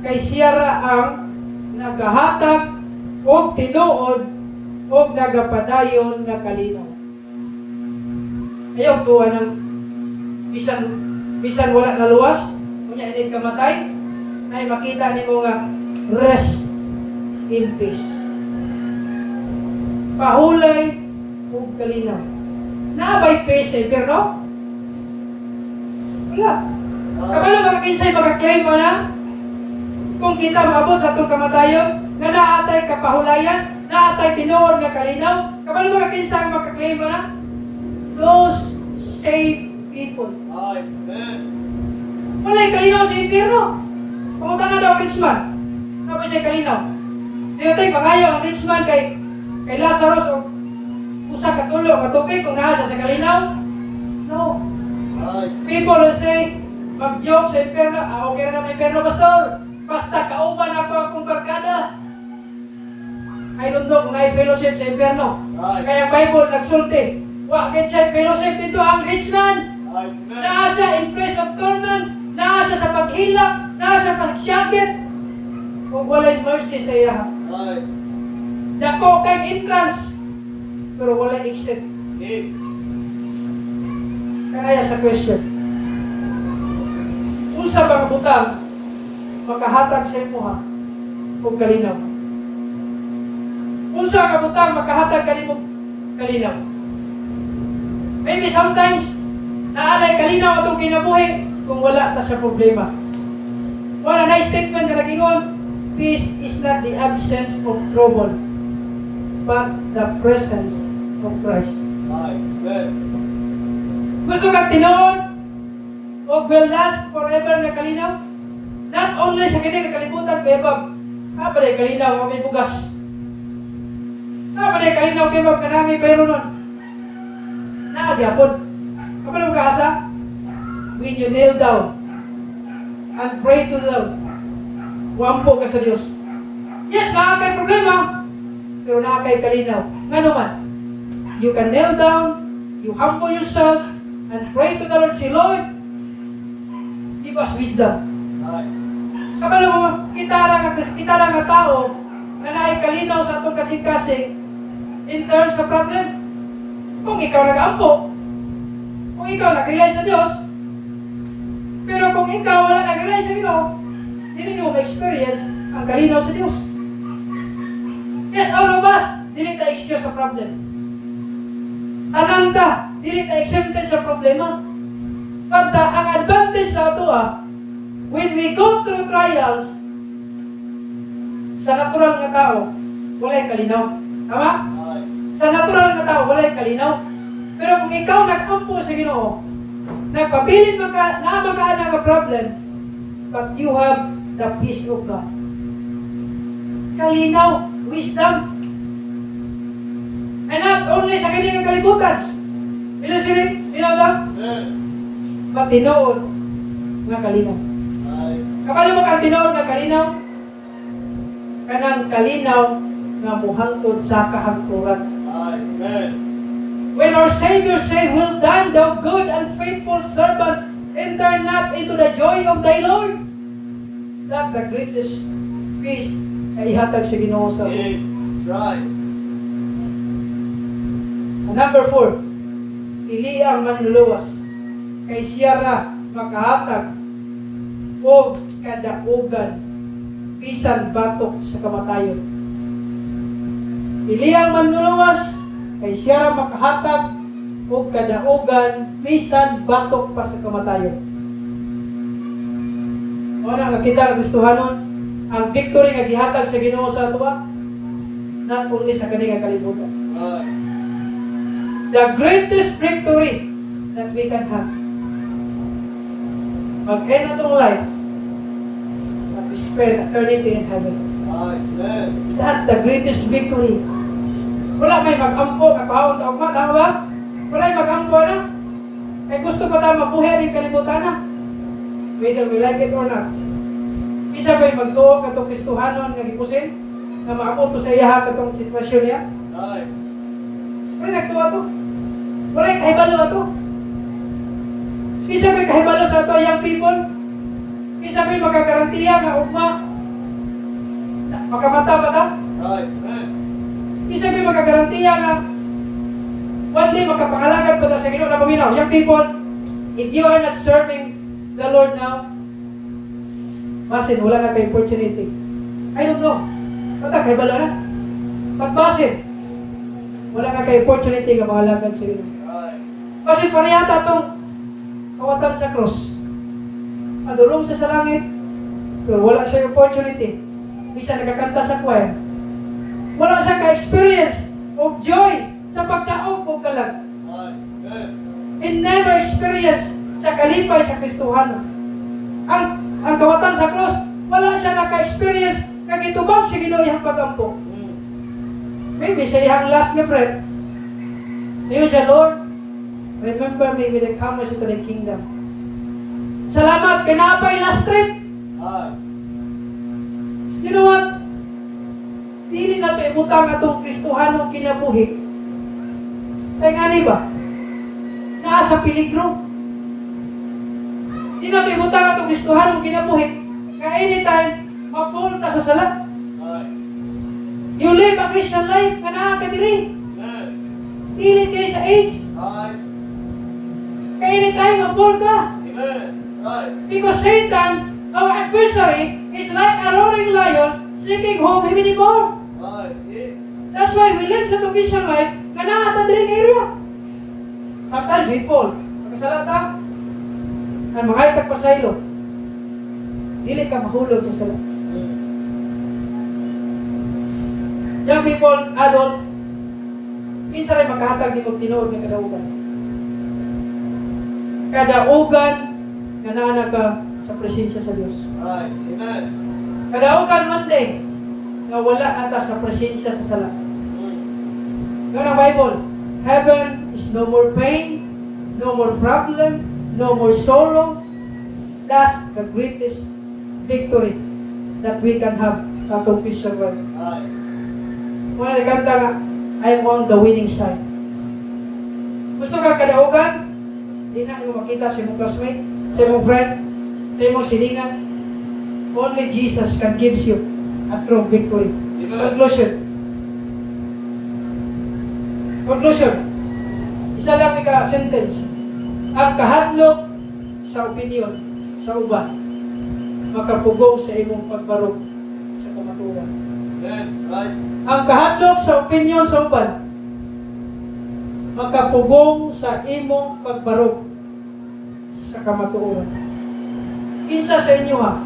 kay siya ra ang nagahatag o tinuod o nagapadayon nga kalinaw. Ayaw tuwa ng bisan wala na luwas, kunya inig kamatay, na makita ni mo nga rest in peace. Pahulay o kalinaw. Naabay peace eh, pero no? Wala. Kapag makakinsay, makaklaim mo na, kung kita maabot sa itong kamatayon, na naatay kapahulayan, naatay tinuod nga kalinaw, kapag makakinsay, makaklaim mo na, those saved people. Amen. Wala'y kalinaw sa impyerno. Pumunta na daw rich man. Tapos siya kalinaw. Tinatay, pangayo ang rich man kay Lazarus o usa katulo nga tubig kung nasa sa kalinaw? No. People will say, mag-joke sa impyerno, okay na may impyerno, pastor. Basta kauban ako akong barkada. I don't know kung may fellowship sa impyerno. Kaya ang Bible nagsulti. Wakit siya fellowship dito ang rich man. Naa siya in place of torment. Naa siya sa paghilak. Naa siya pagsyakit. Kung wala'y mercy sa iya. Dako kay entrance. Pero wala exit. Kaya sa question. Unsa bang butang makahatag siya mo ha? Kung kalinaw. Unsa ka butang makahatag kanimo kalinaw? Maybe sometimes naalay kalinaw atong kinabuhi kung wala ta sa problema. Wala na statement nga nagingon, peace is not the absence of trouble, but the presence of Christ. Gusto ka tinuod o will last forever na kalinaw? Not only sa kini kalibutan, bebab. Kabalay kalinaw, may bugas. Kabalay kalinaw, bebab, kanami pero nun. Naagapon. Kabalay mo kaasa? When you kneel down and pray to the Lord, wampo ka sa Diyos. Yes, nakakay problema, pero nakakay kalinaw. Nga naman, you can kneel down, you humble yourself, and pray to the Lord. Say, Lord, give us wisdom. Kabalo mo, kita lang nga tao na naikalinaw sa atong kasing-kasing in terms of problem. Kung ikaw nag-ampo, kung ikaw nag-rely sa Diyos, pero kung ikaw wala nag-rely sa Ginoo, hindi mo ma-experience ang kalinaw sa Diyos. Yes, all of us, dili ta excuse sa problem. Tananta, dili ta exempted sa problema. But ang advantage sa ito when we go through trials, sa natural nga tao, walay kalinaw. Tama? Sa natural nga tao, walay kalinaw. Pero kung ikaw nag-ampo sa Ginoo, nagpabilin na makaan nga problem, but you have the peace of God. Kalinaw, wisdom. And not only sa kanyang kalibutan. Ilo sila, ba? But tinood nga kalinaw. Kapag mo kang tinood nga kalinaw, kanang kalinaw nga muhangtod sa kahangturan. When our Savior say, well done, thou good and faithful servant, enter not into the joy of thy Lord. That the greatest peace na ihatag sa Ginoo sa atin. Number 4, pili ang manluluwas kay siya ra makahatag o kadaugan bisan batok sa kamatayon. Pili ang manluluwas kay siya ra makahatag o kadaugan bisan batok pa sa kamatayon. O nga kita na gustuhanon ang victory nga gihatag sa Ginoo sa ato not only sa kanilang kalibutan. the greatest victory that we can have. Mag-end atong life, mag-spend eternity in heaven. That's the greatest victory. Wala may mag-ampo, kapahawang taong tama ba? Wala may mag-ampo na. Kaya gusto pa tayo mabuhay rin kalimutan na. Whether we like it or not. Isa ba'y magtuo katong Kristohanon nga gipusin na maabuto sa iya katong sitwasyon niya? Wala nagtuwa to. Wala kahibalo to. Isa ba'y kahibalo sa ito young people? Isa ba'y magkagarantiya nga ugma? Makamata ba ta? Isa ba'y magkagarantiya nga one day makapangalagan pa ta sa Ginoo na paminaw? Young people, if you are not serving the Lord now, basin, wala na kayo opportunity. I don't know. Bata, kayo bala na? Pagbasin, wala na kayo opportunity nga mangalagan sa Ginoo. Basin, parehata itong kawatan sa cross. Adulong siya sa langit, pero wala siya opportunity. Bisa nagkakanta sa choir. Wala siya ka-experience of joy sa pagkaog o kalag. He never experience sa kalipay sa Kristohano. Ang kawatan sa cross, wala siya naka-experience kag itubang sa Ginoo iyang pagampo. Maybe sa iyang last na breath, Dear the Lord, remember me when I come into the kingdom. Salamat, pinapay last trip. You know what? Dili na ito ibutang atong Kristohanong kinabuhi. Sa ingani ba? Naa sa peligro. Di na ito ibutang atong Kristohanong kinabuhi. Kaya anytime, ma-fall ta sa sala. You live a Christian life, ka naa ka diri. Dili kayo sa age. Kaya anytime, ma-fall ka. Because Satan, our adversary, is like a roaring lion seeking whom he may devour. That's why we live sa Christian life na nakatadring area. Sometimes we fall. Magkasala ta, ang mga itag pasaylo. Dili ka mahulog sa sala. Young people, adults, minsan rin makahatag ni magtinood ng kadaugan. Kadaugan na naana ka sa presensya sa Diyos. Kadaugan Monday na wala ata sa presensya sa sala. Yung ang Bible, heaven is no more pain, no more problem, no more sorrow. That's the greatest victory that we can have sa atong Christian world. Kung nagkanta nga, I'm on the winning side. Gusto ka kadaugan? Di na mo makita sa imong classmate, sa imong friend, sa imong siningan. Only Jesus can give you a true victory. Conclusion. Isa lang ika sentence. Ang kahadlok sa opinion sa uban makapugong sa imong pagbarog sa kamaturan. Ang kahadlok sa opinion sa uban makapugong sa imong pagbarog sa kamatuoran. Kinsa sa inyo ha?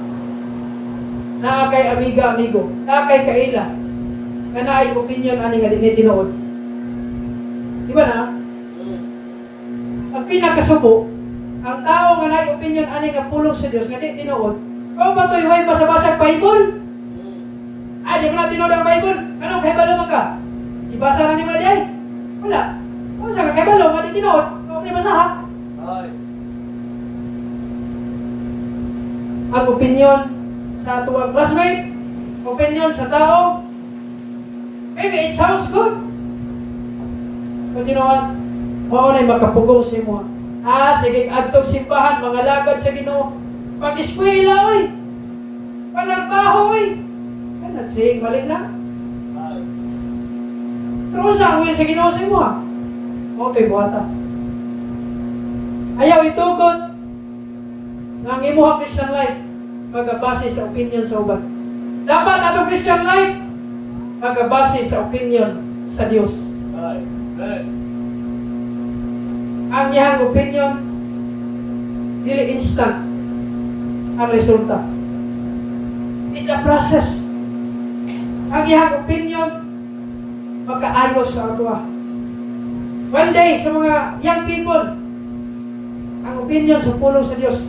Naa kay amiga-amigo, naa kay kaila, nga naay opinion ani nga dinhi tinuod. Di ba na? Ang pinakasubo, ang tao nga naay opinion ani nga pulong sa Dios nga di tinuod. O ba to'y way basa-basa Bible? Ay, di mo na tinuod ang Bible. Anong kahibalo man ka? Ibasa na ni mo na di ay? Wala. Kung sa kakibalo, nga di tinuod. Kung di basa ha? Ang opinion sa tuwag classmate, opinion sa tao, maybe it sounds good. But you know what? Maunay makapugong sa imo. Sige, adtong simbahan, mga lagad sa Ginoo. Pag-eskwela, oy! Panarbaho, oy! Kanat saying mali na. Pero sa ang sa Ginoo sa imo, ha? Okay, buhata. Ayaw itugot nga ang imuha Christian life magabase sa opinion sa uban. Dapat atong Christian life magabase sa opinion sa Dios. Ang iyang opinion dili instant ang resulta. It's a process. Ang iyang opinion magkaayos sa ato. One day, sa mga young people, ang opinion sa pulong sa Diyos,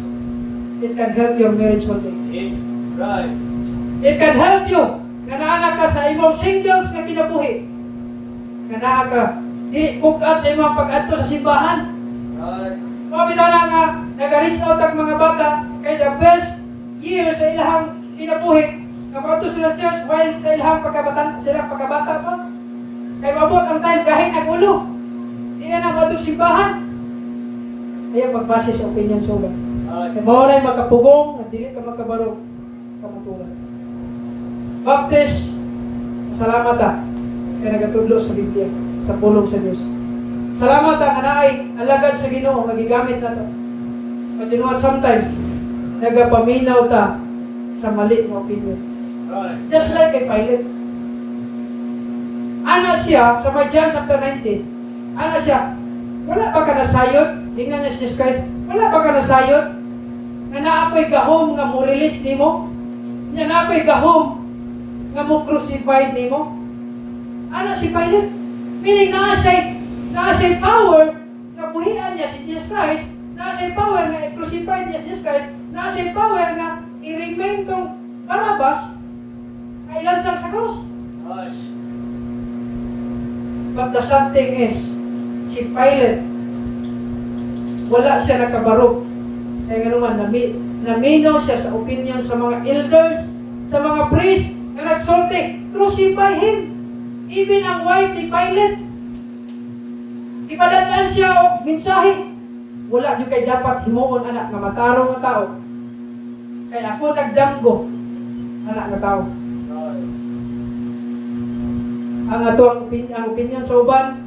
it can help your marriage one day. Right. It can help you nga naa ka sa imong singles nga kinabuhi. Nga naa ka dili bukat sa imong pag-adto sa simbahan. Right. O bitaw na nga nag-reach out ang mga bata kay the best years sa ilahang kinabuhi. Kapag sila church while sa ilahang pagkabata pa. Kay mabot ang time kahit nagulo. Di na nang simbahan. Kaya pagbase sa opinion suga. Kaya mawalay makapugong at dili ka makabarog kamutulan. Baptist, salamat kaya nagatudlo sa Biblia, sa pulong sa Diyos. Salamat nga naay alagad sa Ginoo nga gigamit nato. But you know what, sometimes nagapaminaw ta sa mali nga opinion. Right. Just like kay Pilate. Ana siya sa John chapter 19. Ana siya, wala ba ka nasayod? Hingan niya si Jesus Christ, wala ba ka nasayod? Nga naapoy gahom nga mo release nimo? Nga naapoy gahom nga mo crucified nimo? Ana si Pilate? Meaning naasay power nga buhian niya si Jesus Christ, naasay power nga i-crucify niya si Jesus Christ, naasay power nga i-remain tong Barabbas nga ilansang sa cross. Right. But the sad thing is, si Pilate, wala siya nakabarog. Kaya nga naman, naminaw siya sa opinion sa mga elders, sa mga priests, na nagsulti, crucify him. Even ang wife ni Pilate, ipadadaan siya o mensahe. Wala nyo kay dapat himuon anak nga matarong nga tao. Kaya ako nagdamgo, anak nga tao. Right. Ang opinion sa uban,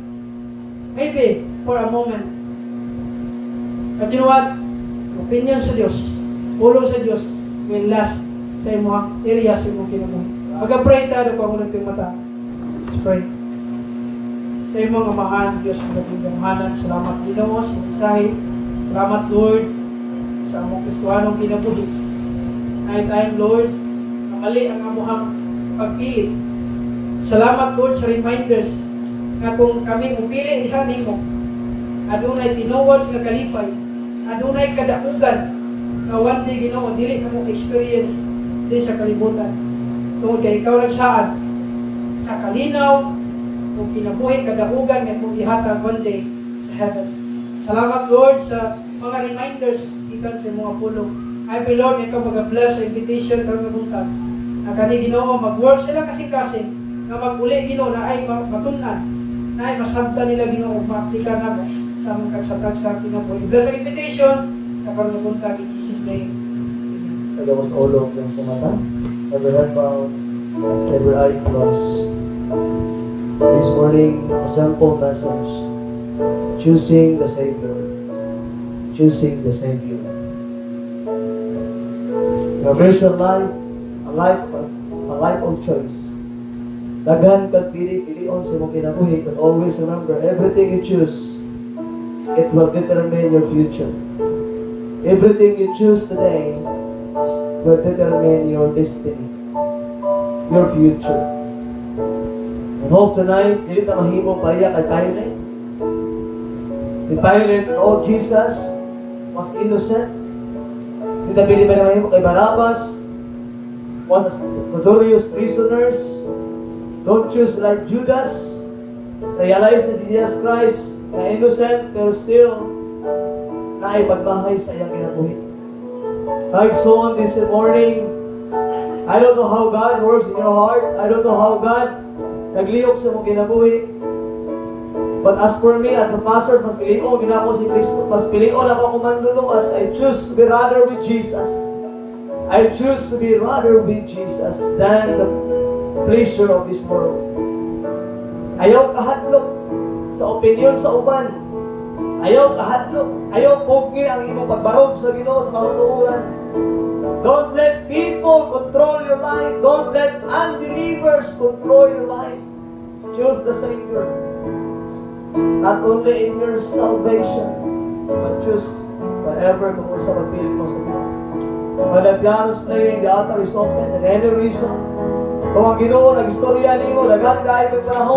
maybe for a moment. But you know what? Opinion sa Diyos, pulong sa Diyos, will last sa imong area sa imong kinabuhi. Mag-pray tayo kung ako nagting mata. Let's pray. Sa imong amahan, Diyos, ang naging salamat Ginoo sa mensahe. Salamat, Lord, sa among Kristohanong kinabuhi. Night time, Lord, na mali ang amuhang pagpilit. Salamat, Lord, sa reminders na kung kami upili diha nimo, adunay tinuod nga kalipay, adunay kadakugan nga one day Ginoo dili ka mo experience di sa kalibutan. Tungod kay ikaw nagsaad sa kalinaw kung kinabuhi kadakugan nga mong ihatag one day sa heaven. Salamat, Lord, sa mga reminders ikan sa mga pulong. I pray, Lord, ikaw mag-bless sa invitation karong buntag. Na kani Ginoo mag-work sila kasing-kasing nga mag-uli Ginoo na ay matunan, na ay masabta nila Ginoo ma-aplika na sa mga kagsabtag sa kinabuhi. Bless ang invitation sa karong buntag in Jesus' name. Tagawas ulo ng sumata. Every head bowed, every eye closed. This morning, a simple message. Choosing the Savior. Choosing the Savior. Your Christian life, a life of choice. Daghan kag pili-pilion sa imong kinabuhi, but always remember, everything you choose, it will determine your future. Everything you choose today will determine your destiny, your future. And hope tonight, dili na mahimo pareha kay Pilate. Si Pilate, oh Jesus, was innocent. Hindi na pili na mahimo kay Barabbas, was a notorious prisoners. Don't choose like Judas. Realize that Jesus Christ na innocent pero still na ipagbahay sa iyang kinabuhi. Like so on this morning, I don't know how God works in your heart. I don't know how God nagliyok sa mong kinabuhi. But as for me, as a pastor, mas piliin ginako si Kristo. Mas piliin ako kumandulo as I choose to be rather with Jesus. I choose to be rather with Jesus than the pleasure of this world. Ayaw kahadlok sa opinion sa uban. Ayaw kahadlok. Ayaw pogi ang imong pagbarog sa Ginoo sa kaluturan. Don't let people control your life. Don't let unbelievers control your life. Choose the Savior. Not only in your salvation, but choose whatever kung sa pagpilit mo sa Ginoo. When the piano is playing, the altar is open, and any reason, kung ang Ginoo nag-istorya nimo, daghan kayo ng panahon,